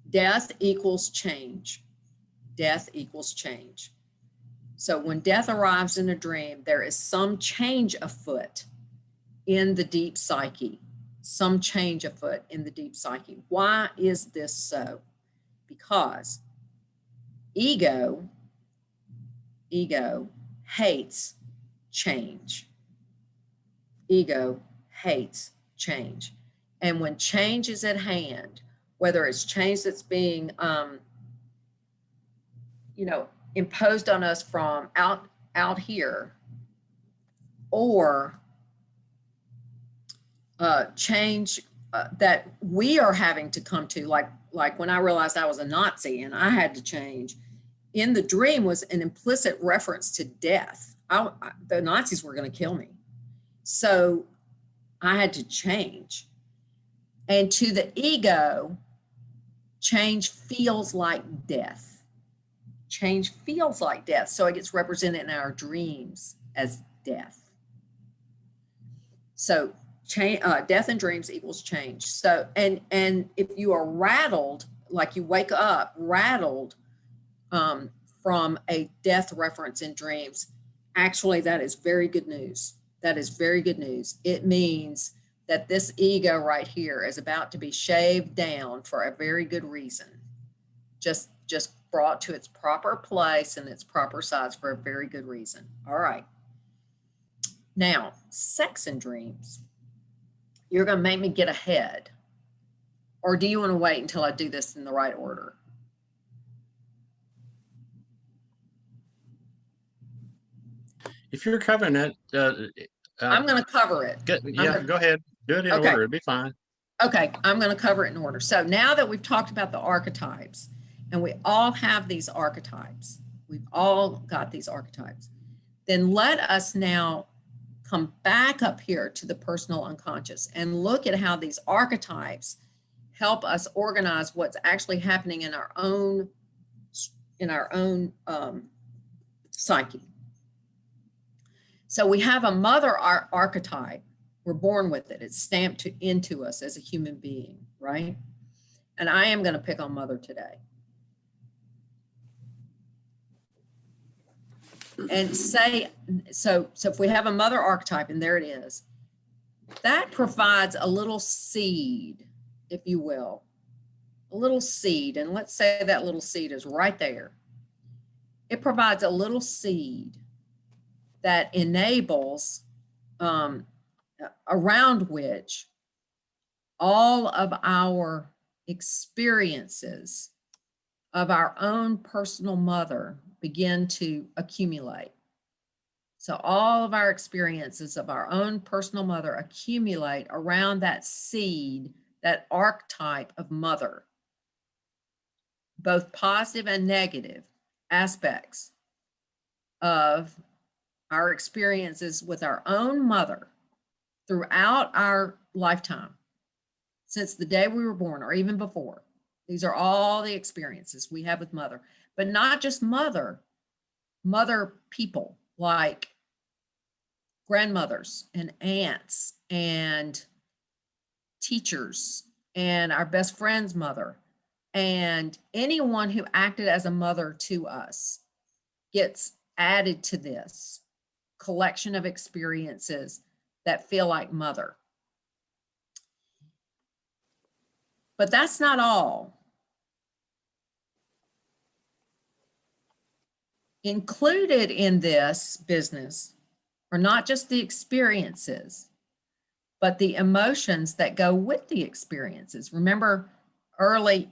Death equals change. Death equals change. So when death arrives in a dream, there is some change afoot in the deep psyche, some change afoot in the deep psyche. Why is this so? Because ego hates change. Ego hates change. And when change is at hand, whether it's change that's being, imposed on us from out here, or change that we are having to come to, like when I realized I was a Nazi and I had to change, in the dream was an implicit reference to death. The Nazis were going to kill me. So I had to change. And to the ego, change feels like death. Change feels like death. So it gets represented in our dreams as death. So death in dreams equals change. So, and if you are rattled, like you wake up rattled from a death reference in dreams, actually that is very good news. That is very good news. It means that this ego right here is about to be shaved down for a very good reason. Just brought to its proper place and its proper size for a very good reason. All right. Now, sex and dreams. You're going to make me get ahead. Or do you want to wait until I do this in the right order? If you're covering it, I'm going to cover it. go ahead. Do it in order. It'll be fine. Okay, I'm going to cover it in order. So now that we've talked about the archetypes, and we all have these archetypes, we've all got these archetypes, then let us now come back up here to the personal unconscious and look at how these archetypes help us organize what's actually happening in our own psyche. So we have a mother archetype. We're born with it. It's stamped into us as a human being, right? And I am going to pick on mother today. And say, so if we have a mother archetype, and there it is, that provides a little seed, if you will, a little seed. And let's say that little seed is right there. It provides a little seed that enables, around which all of our experiences of our own personal mother begin to accumulate. So all of our experiences of our own personal mother accumulate around that seed, that archetype of mother, both positive and negative aspects of our experiences with our own mother throughout our lifetime, since the day we were born or even before. These are all the experiences we have with mother, but not just mother people like grandmothers and aunts and teachers and our best friend's mother, and anyone who acted as a mother to us gets added to this collection of experiences that feel like mother. But that's not all. Included in this business are not just the experiences, but the emotions that go with the experiences. Remember earlier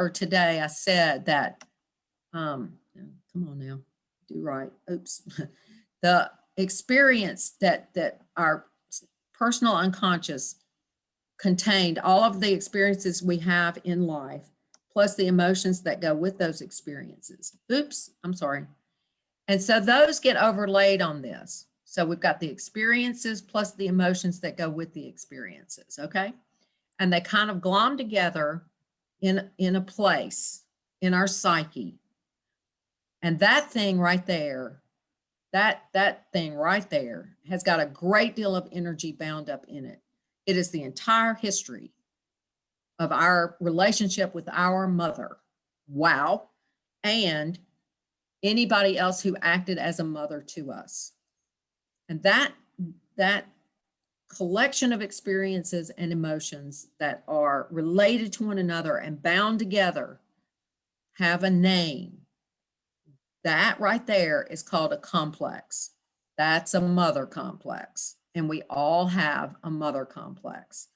today, I said that, come on now, do right, oops. The experience that our personal unconscious contained all of the experiences we have in life, plus the emotions that go with those experiences. Oops, I'm sorry. And so those get overlaid on this. So we've got the experiences plus the emotions that go with the experiences, okay? And they kind of glom together in a place in our psyche. And that thing right there, that thing right there has got a great deal of energy bound up in it. It is the entire history of our relationship with our mother. Wow. And anybody else who acted as a mother to us. And that collection of experiences and emotions that are related to one another and bound together have a name. That right there is called a complex. That's a mother complex. And we all have a mother complex.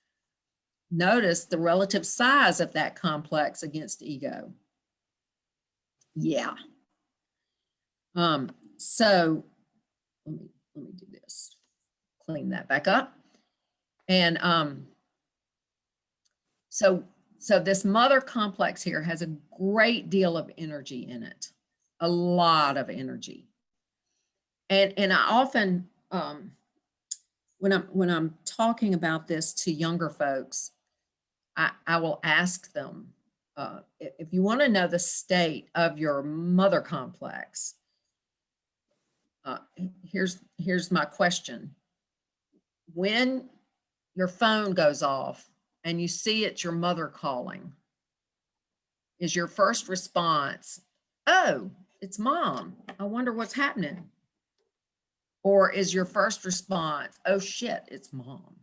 Notice the relative size of that complex against ego. Yeah. So let me do this. Clean that back up. And so this mother complex here has a great deal of energy in it, a lot of energy. And I often, when I'm talking about this to younger folks, I will ask them, if you want to know the state of your mother complex, here's my question. When your phone goes off and you see it's your mother calling, is your first response, oh, it's mom, I wonder what's happening? Or is your first response, oh shit, it's mom?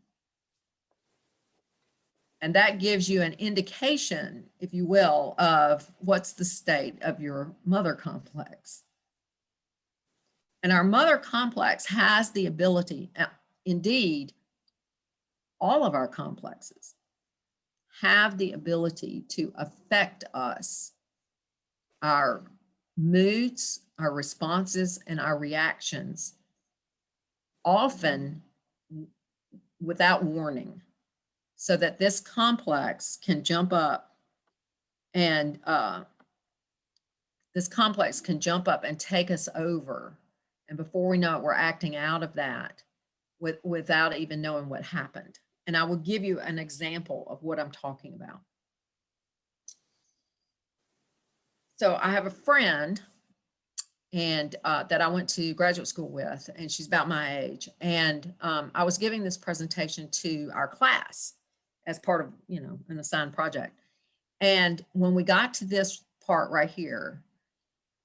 And that gives you an indication, if you will, of what's the state of your mother complex. And our mother complex has the ability, indeed, all of our complexes have the ability to affect us, our moods, our responses, and our reactions, often without warning, so that this complex can jump up and take us over. And before we know it, we're acting out of that without even knowing what happened. And I will give you an example of what I'm talking about. So I have a friend and that I went to graduate school with, and she's about my age. And I was giving this presentation to our class as part of, an assigned project. And when we got to this part right here,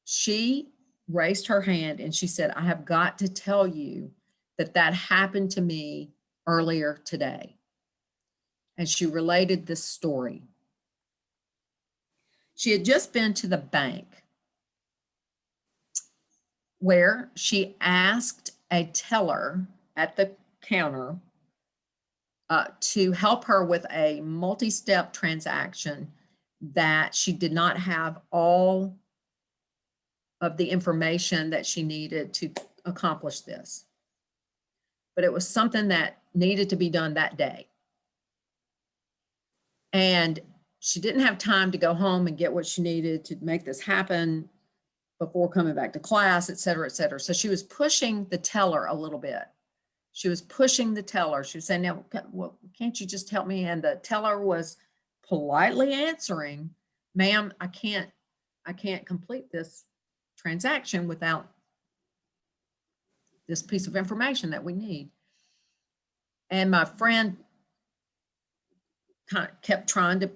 she raised her hand and she said, I have got to tell you that happened to me earlier today. And she related this story. She had just been to the bank where she asked a teller at the counter to help her with a multi-step transaction that she did not have all of the information that she needed to accomplish this. But it was something that needed to be done that day. And she didn't have time to go home and get what she needed to make this happen before coming back to class, et cetera, et cetera. So she was pushing the teller a little bit. She was pushing the teller. She was saying, now, can't you just help me? And the teller was politely answering, ma'am, I can't complete this transaction without this piece of information that we need. And my friend kind of kept trying to,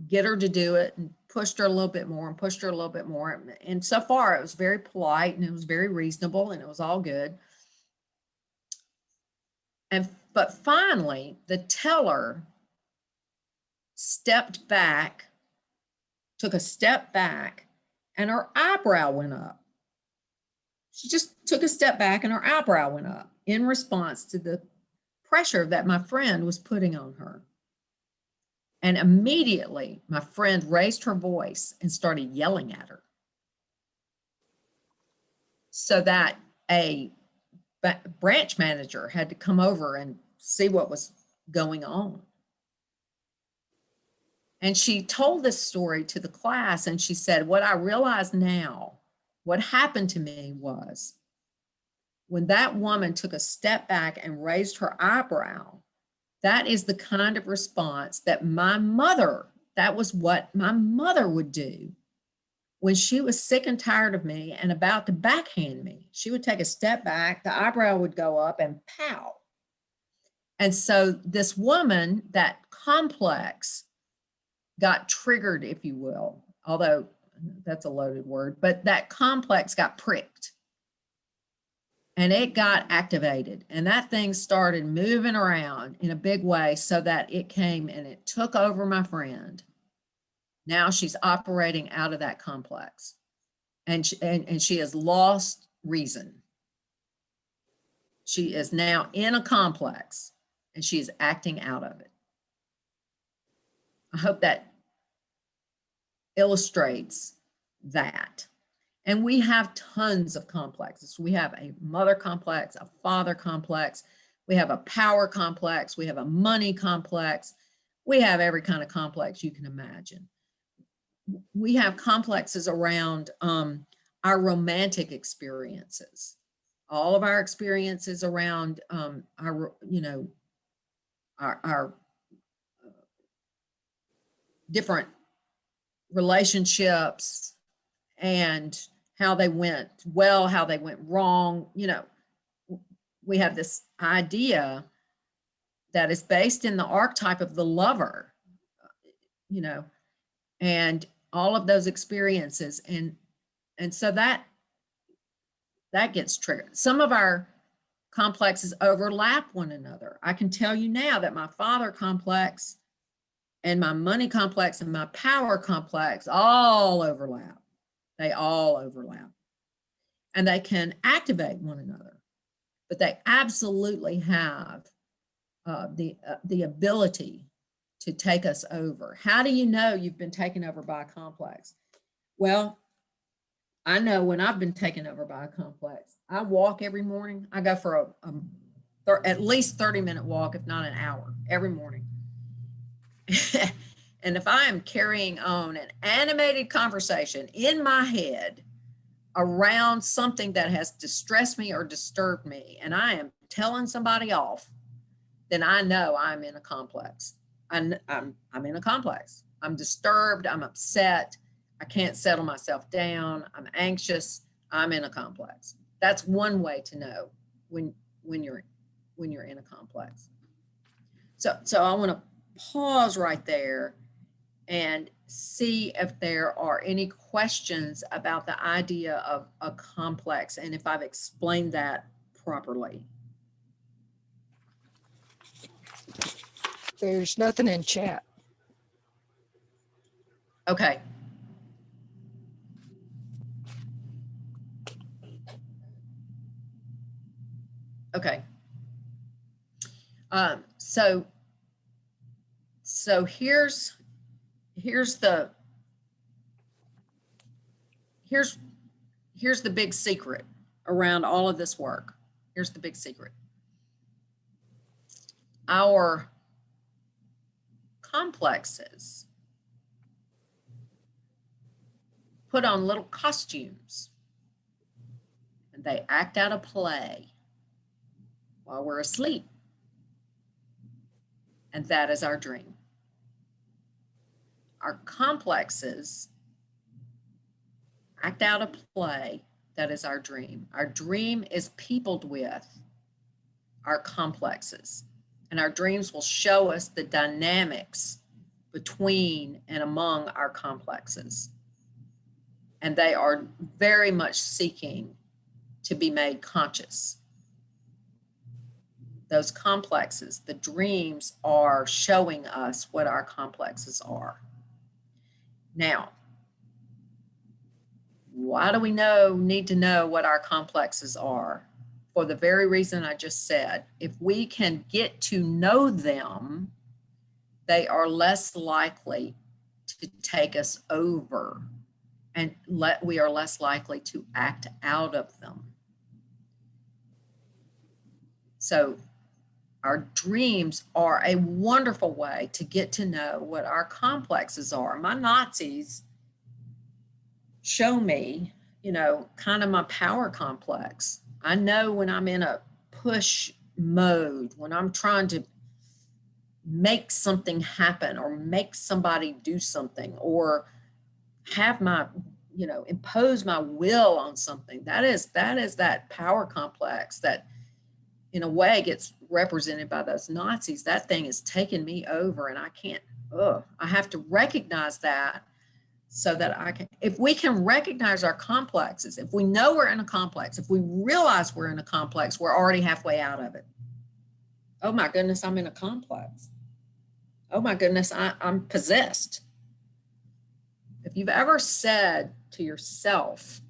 get her to do it, and pushed her a little bit more and pushed her a little bit more. And so far it was very polite and it was very reasonable and it was all good. But finally the teller stepped back, took a step back, and her eyebrow went up. She just took a step back and her eyebrow went up in response to the pressure that my friend was putting on her. And immediately my friend raised her voice and started yelling at her, so that a branch manager had to come over and see what was going on. And she told this story to the class, and she said, what I realize now, what happened to me was when that woman took a step back and raised her eyebrow, that is the kind of response that that was what my mother would do when she was sick and tired of me and about to backhand me. She would take a step back, the eyebrow would go up, and pow. And so this woman, that complex, got triggered, if you will, although that's a loaded word, but that complex got pricked. And it got activated, and that thing started moving around in a big way, so that it came and it took over my friend. Now she's operating out of that complex, and she has lost reason. She is now in a complex and she is acting out of it. I hope that illustrates that. And we have tons of complexes. We have a mother complex, a father complex. We have a power complex. We have a money complex. We have every kind of complex you can imagine. We have complexes around our romantic experiences. All of our experiences around our different relationships, and how they went well, how they went wrong. We have this idea that is based in the archetype of the lover, and all of those experiences. And so that gets triggered. Some of our complexes overlap one another. I can tell you now that my father complex and my money complex and my power complex all overlap. They all overlap, and they can activate one another, but they absolutely have the ability to take us over. How do you know you've been taken over by a complex? Well, I know when I've been taken over by a complex. I walk every morning. I go for at least 30-minute walk, if not an hour, every morning. And if I am carrying on an animated conversation in my head around something that has distressed me or disturbed me, and I am telling somebody off, then I know I'm in a complex. I'm in a complex. I'm disturbed. I'm upset. I can't settle myself down. I'm anxious. I'm in a complex. That's one way to know when you're in a complex. So I want to pause right there and see if there are any questions about the idea of a complex and if I've explained that properly. There's nothing in chat. Okay. Okay. So here's the big secret around all of this work. Here's the big secret. Our complexes put on little costumes and they act out a play while we're asleep. And that is our dream. Our complexes act out a play. That is our dream. Our dream is peopled with our complexes. And our dreams will show us the dynamics between and among our complexes. And they are very much seeking to be made conscious. Those complexes, the dreams are showing us what our complexes are. Now, why do we need to know what our complexes are? For the very reason I just said, if we can get to know them, they are less likely to take us over, and we are less likely to act out of them. So our dreams are a wonderful way to get to know what our complexes are. My Nazis show me, kind of my power complex. I know when I'm in a push mode, when I'm trying to make something happen or make somebody do something or have my, impose my will on something. That is that power complex that in a way gets represented by those Nazis. That thing is taking me over and I can't, I have to recognize that so that I can, if we can recognize our complexes, if we know we're in a complex, if we realize we're in a complex, we're already halfway out of it. Oh my goodness, I'm in a complex. Oh my goodness, I'm possessed. If you've ever said to yourself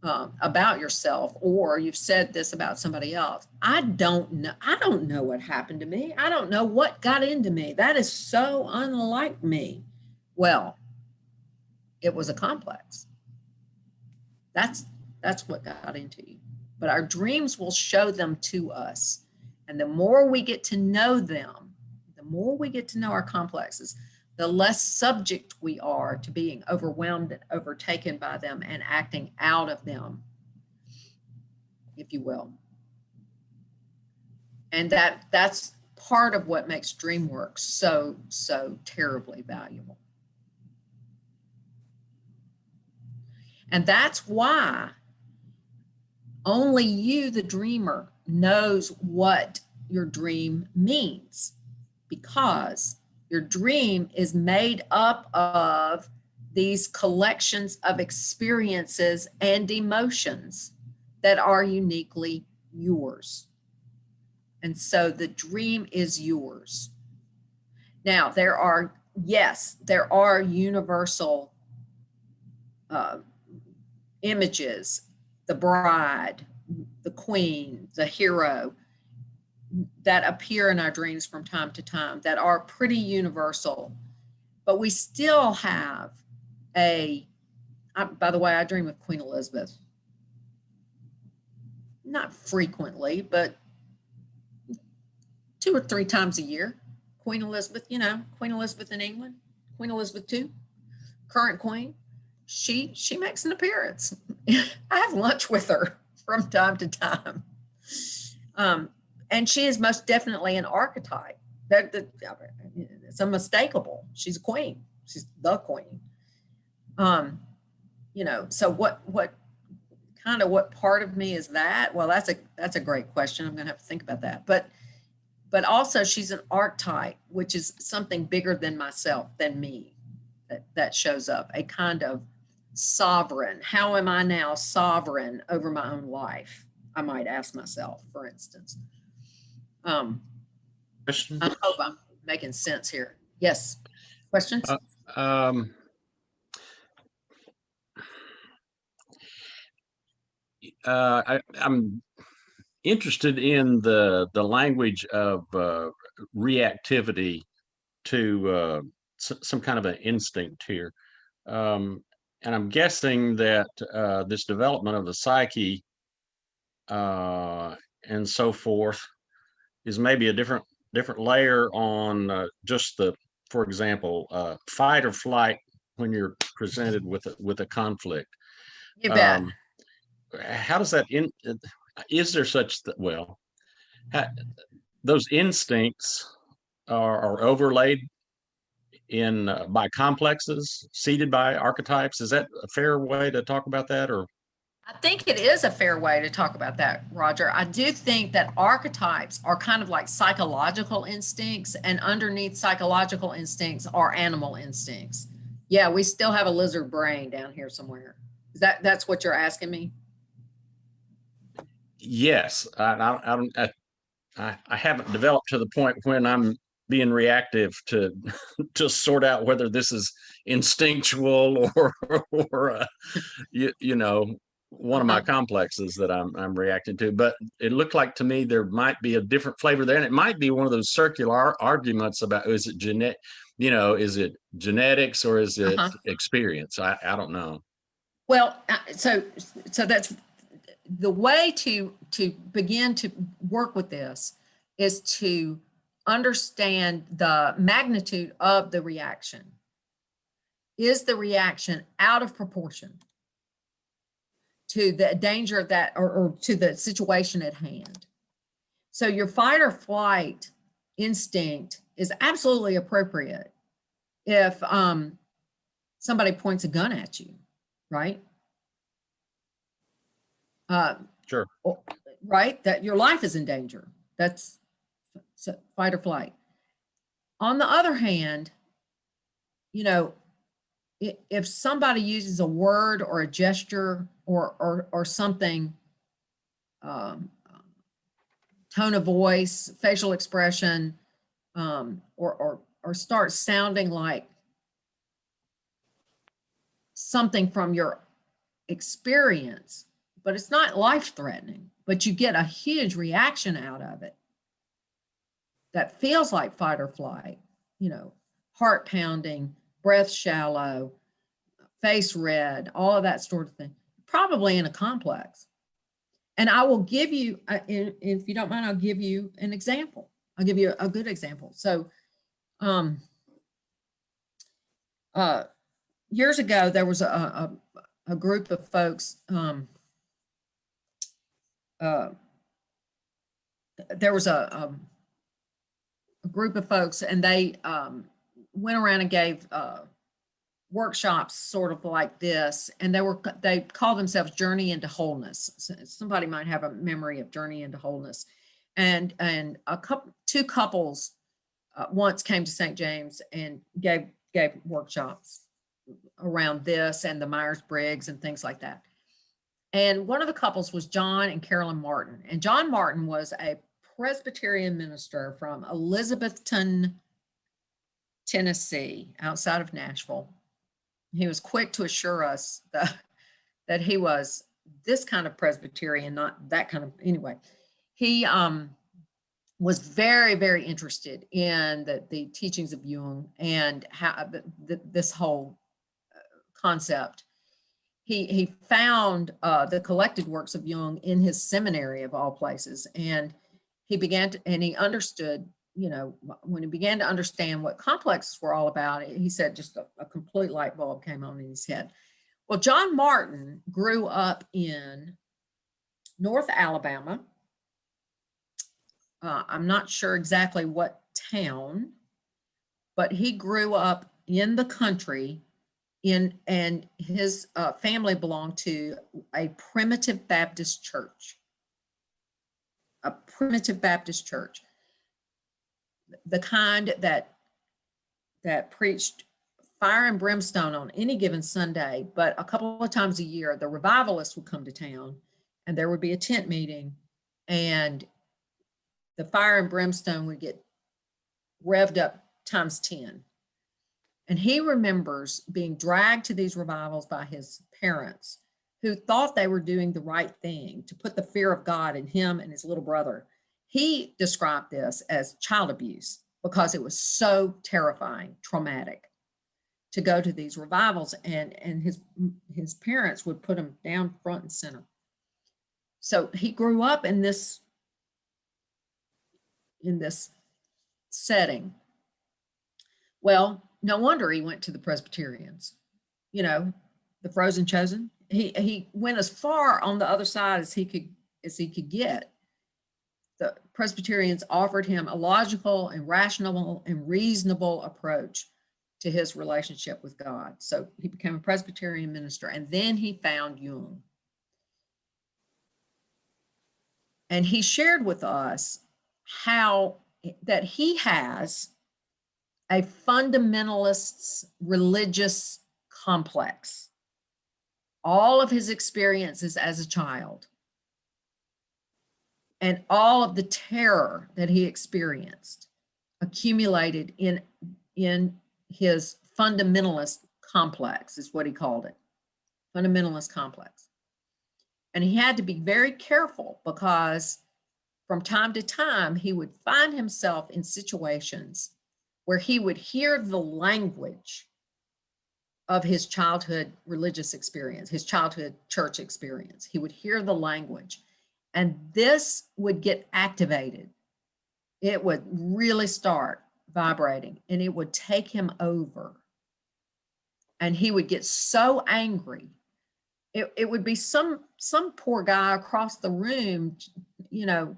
about yourself, or you've said this about somebody else, I don't know what happened to me. I don't know what got into me. That is so unlike me. Well, it was a complex. That's what got into you. But our dreams will show them to us. And the more we get to know them, the more we get to know our complexes, the less subject we are to being overwhelmed and overtaken by them and acting out of them, if you will. And that's part of what makes dream work so terribly valuable. And that's why only you, the dreamer, knows what your dream means, because your dream is made up of these collections of experiences and emotions that are uniquely yours. And so the dream is yours. Now, there are universal images, the bride, the queen, the hero, that appear in our dreams from time to time that are pretty universal. But we still have by the way, I dream of Queen Elizabeth. Not frequently, but 2 or 3 times a year. Queen Elizabeth, Queen Elizabeth in England, Queen Elizabeth II, current queen. She makes an appearance. I have lunch with her from time to time. And she is most definitely an archetype. It's unmistakable. She's a queen. She's the queen. You know, so what part of me is that? Well, that's a great question. I'm gonna have to think about that. But also she's an archetype, which is something bigger than myself, than me, that shows up, a kind of sovereign. How am I now sovereign over my own life? I might ask myself, for instance. Question? I hope I'm making sense here. Yes. Questions? I'm interested in the language of reactivity to some kind of an instinct here. And I'm guessing that this development of the psyche and so forth is maybe a different layer on just the, for example, fight or flight when you're presented with a conflict. You bet. How does that is there such those instincts are overlaid in by complexes seeded by archetypes? Is that a fair way to talk about that? Or I think it is a fair way to talk about that, Roger. I do think that archetypes are kind of like psychological instincts, and underneath psychological instincts are animal instincts. Yeah, we still have a lizard brain down here somewhere. That's what you're asking me? Yes, I haven't developed to the point when I'm being reactive to sort out whether this is instinctual or you know, one of my complexes that I'm reacting to. But it looked like to me there might be a different flavor there, and it might be one of those circular arguments about is it is it genetics or is it experience? I don't know. Well, so that's the way to begin to work with this is to understand the magnitude of the reaction. Is the reaction out of proportion to the danger of that or to the situation at hand? So your fight or flight instinct is absolutely appropriate if somebody points a gun at you, right? Sure. Right? That your life is in danger. That's fight or flight. On the other hand, you know, if somebody uses a word or a gesture or something, tone of voice, facial expression, or start sounding like something from your experience, but it's not life-threatening, but you get a huge reaction out of it that feels like fight or flight, you know, heart pounding, breath shallow, face red, all of that sort of thing, probably in a complex. And I will give you, if you don't mind, I'll give you an example. I'll give you a good example. So years ago, there was a group of folks, there was a group of folks, and they went around and gave workshops sort of like this, and they call themselves Journey into Wholeness. So somebody might have a memory of Journey into Wholeness, and two couples once came to St. James and gave workshops around this and the Myers-Briggs and things like that. And one of the couples was John and Carolyn Martin, and John Martin was a Presbyterian minister from Elizabethton, Tennessee, outside of Nashville. He was quick to assure us that he was this kind of Presbyterian, not that kind of, anyway. He was very, very interested in the teachings of Jung and how this whole concept. He found the collected works of Jung in his seminary of all places, and he began to, and he understood, you know, when he began to understand what complexes were all about, he said just a complete light bulb came on in his head. Well, John Martin grew up in North Alabama, I'm not sure exactly what town, but he grew up in the country and his family belonged to a primitive Baptist church. A primitive Baptist church. The kind that preached fire and brimstone on any given Sunday, but a couple of times a year, the revivalists would come to town and there would be a tent meeting and the fire and brimstone would get revved up times 10. And he remembers being dragged to these revivals by his parents who thought they were doing the right thing to put the fear of God in him and his little brother. He described this as child abuse because it was so terrifying, traumatic to go to these revivals, and his parents would put him down front and center. So he grew up in this setting. Well, no wonder he went to the Presbyterians, you know, the frozen chosen. He went as far on the other side as he could get. The Presbyterians offered him a logical and rational and reasonable approach to his relationship with God. So he became a Presbyterian minister, and then he found Jung. And he shared with us how that he has a fundamentalist's religious complex. All of his experiences as a child and all of the terror that he experienced accumulated in his fundamentalist complex, is what he called it, fundamentalist complex. And he had to be very careful because from time to time, he would find himself in situations where he would hear the language of his childhood religious experience, his childhood church experience. He would hear the language, and this would get activated. It would really start vibrating, and it would take him over. And he would get so angry. It would be some poor guy across the room, you know,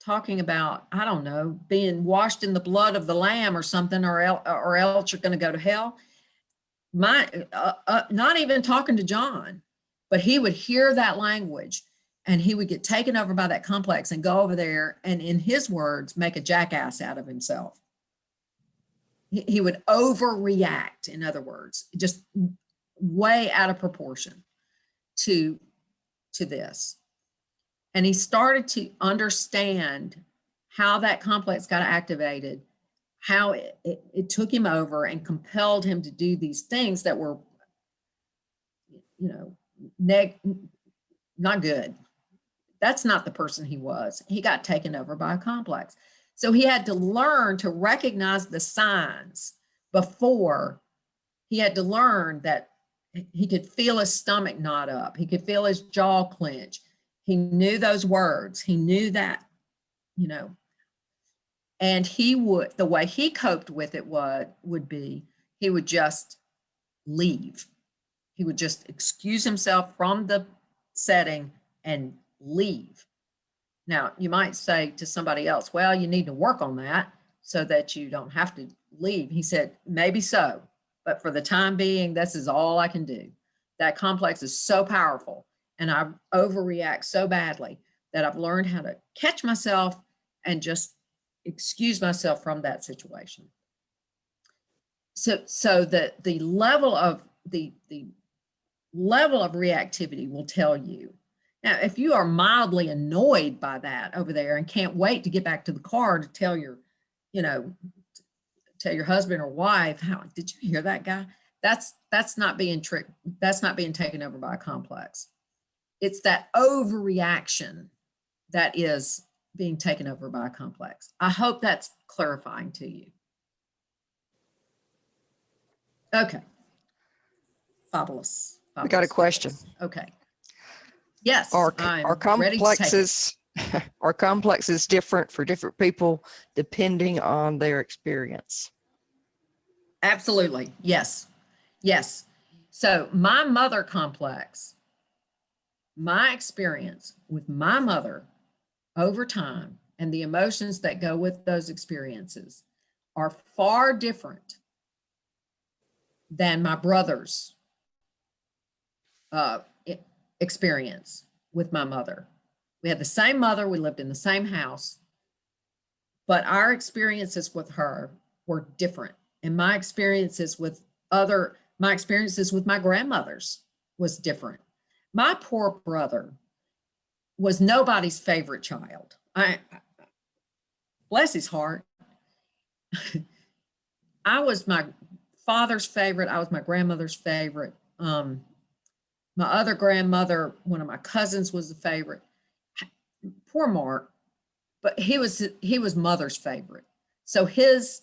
talking about, I don't know, being washed in the blood of the Lamb or something, or else you're going to go to hell. Not even talking to John, but he would hear that language and he would get taken over by that complex and go over there and, in his words, make a jackass out of himself. He would overreact, in other words, just way out of proportion to this. And he started to understand how that complex got activated, how it took him over and compelled him to do these things that were, you know, not good. That's not the person he was. He got taken over by a complex. So he had to learn to recognize the signs before. He had to learn that he could feel his stomach knot up. He could feel his jaw clench. He knew those words. He knew that, you know, and the way he coped with it would be, he would just leave. He would just excuse himself from the setting and leave. Now, you might say to somebody else, well, you need to work on that so that you don't have to leave. He said, maybe so, but for the time being, this is all I can do. That complex is so powerful and I overreact so badly that I've learned how to catch myself and just excuse myself from that situation. So that the level of reactivity will tell you. Now, if you are mildly annoyed by that over there and can't wait to get back to the car to tell your husband or wife, how did you hear that guy? That's not being tricked. That's not being taken over by a complex. It's that overreaction that is being taken over by a complex. I hope that's clarifying to you. Okay. Fabulous. We got a question. Okay. Yes. Are ready to take it. complexes are complexes different for different people depending on their experience? Absolutely. Yes. Yes. So my mother complex, my experience with my mother over time and the emotions that go with those experiences are far different than my brother's experience with my mother. We had the same mother, we lived in the same house, but our experiences with her were different. And my experiences with my grandmothers was different. My poor brother was nobody's favorite child. Bless his heart. I was my father's favorite. I was my grandmother's favorite. My other grandmother, one of my cousins, was the favorite. Poor Mark, but he was mother's favorite. So his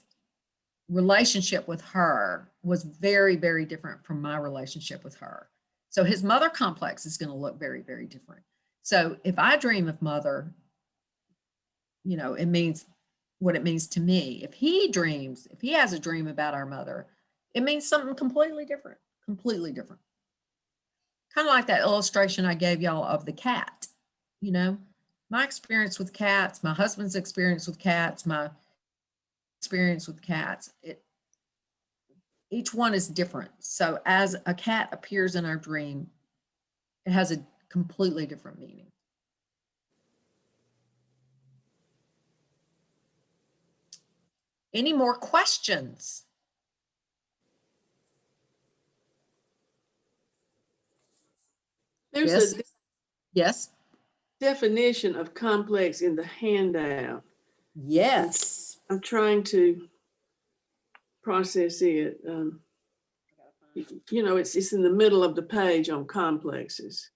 relationship with her was very, very different from my relationship with her. So his mother complex is going to look very, very different. So if I dream of mother, it means what it means to me. If he has a dream about our mother, it means something completely different, completely different. Kind of like that illustration I gave y'all of the cat. My experience with cats, my husband's experience with cats, my experience with cats, each one is different. So as a cat appears in our dream, it has a completely different meaning. Any more questions? There's a Yes. definition of complex in the handout. Yes. I'm trying to process it. It's in the middle of the page on complexes.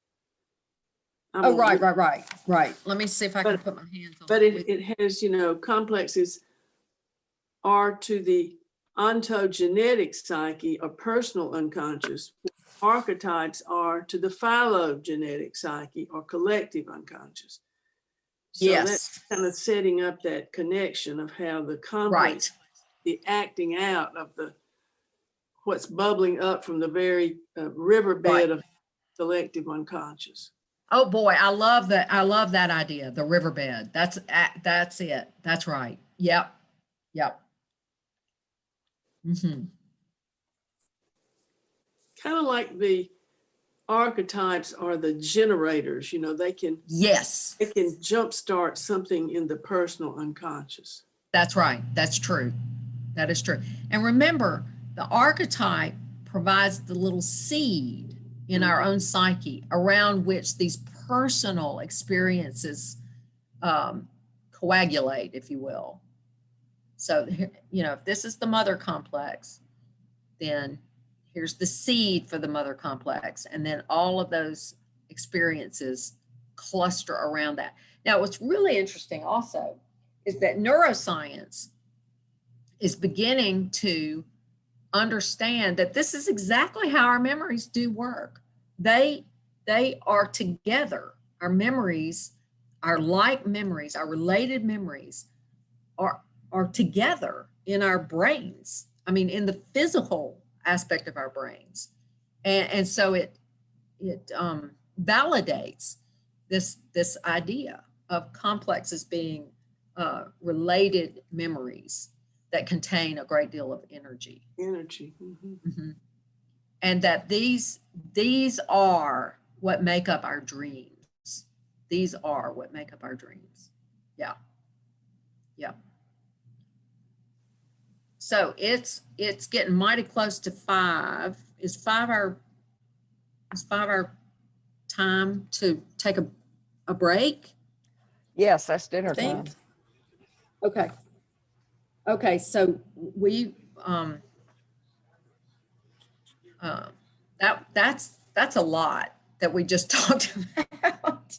Right. Let me see if I can put my hands on But it. it has, complexes are to the ontogenetic psyche or personal unconscious. Archetypes are to the phylogenetic psyche or collective unconscious. So Yes. that's kind of setting up that connection of how the complex, the acting out of what's bubbling up from the very riverbed of collective unconscious. Oh boy, I love that. I love that idea. The riverbed. That's it. That's right. Yep. Mm-hmm. Kind of like the archetypes are the generators, they can jumpstart something in the personal unconscious. That's right. That's true. That is true. And remember, the archetype provides the little seed in our own psyche around which these personal experiences coagulate, if you will. So, if this is the mother complex, then here's the seed for the mother complex. And then all of those experiences cluster around that. Now, what's really interesting also is that neuroscience is beginning to understand that this is exactly how our memories do work. They are together. Our memories, our like memories, our related memories are together in our brains. I mean, in the physical aspect of our brains. And so it validates this idea of complexes being related memories that contain a great deal of energy. Mm-hmm. And that these are what make up our dreams. These are what make up our dreams. Yeah. So it's getting mighty close to 5. Is 5 our time to take a break? Yes, that's dinner time. Okay, so we that's a lot that we just talked about.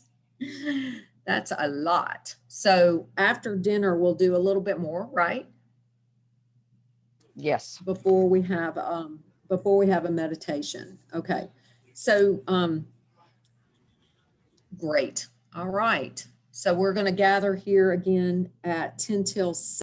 That's a lot. So after dinner, we'll do a little bit more, right? Yes. Before we have a meditation. Okay. So great. All right. So we're going to gather here again at 10 till 6.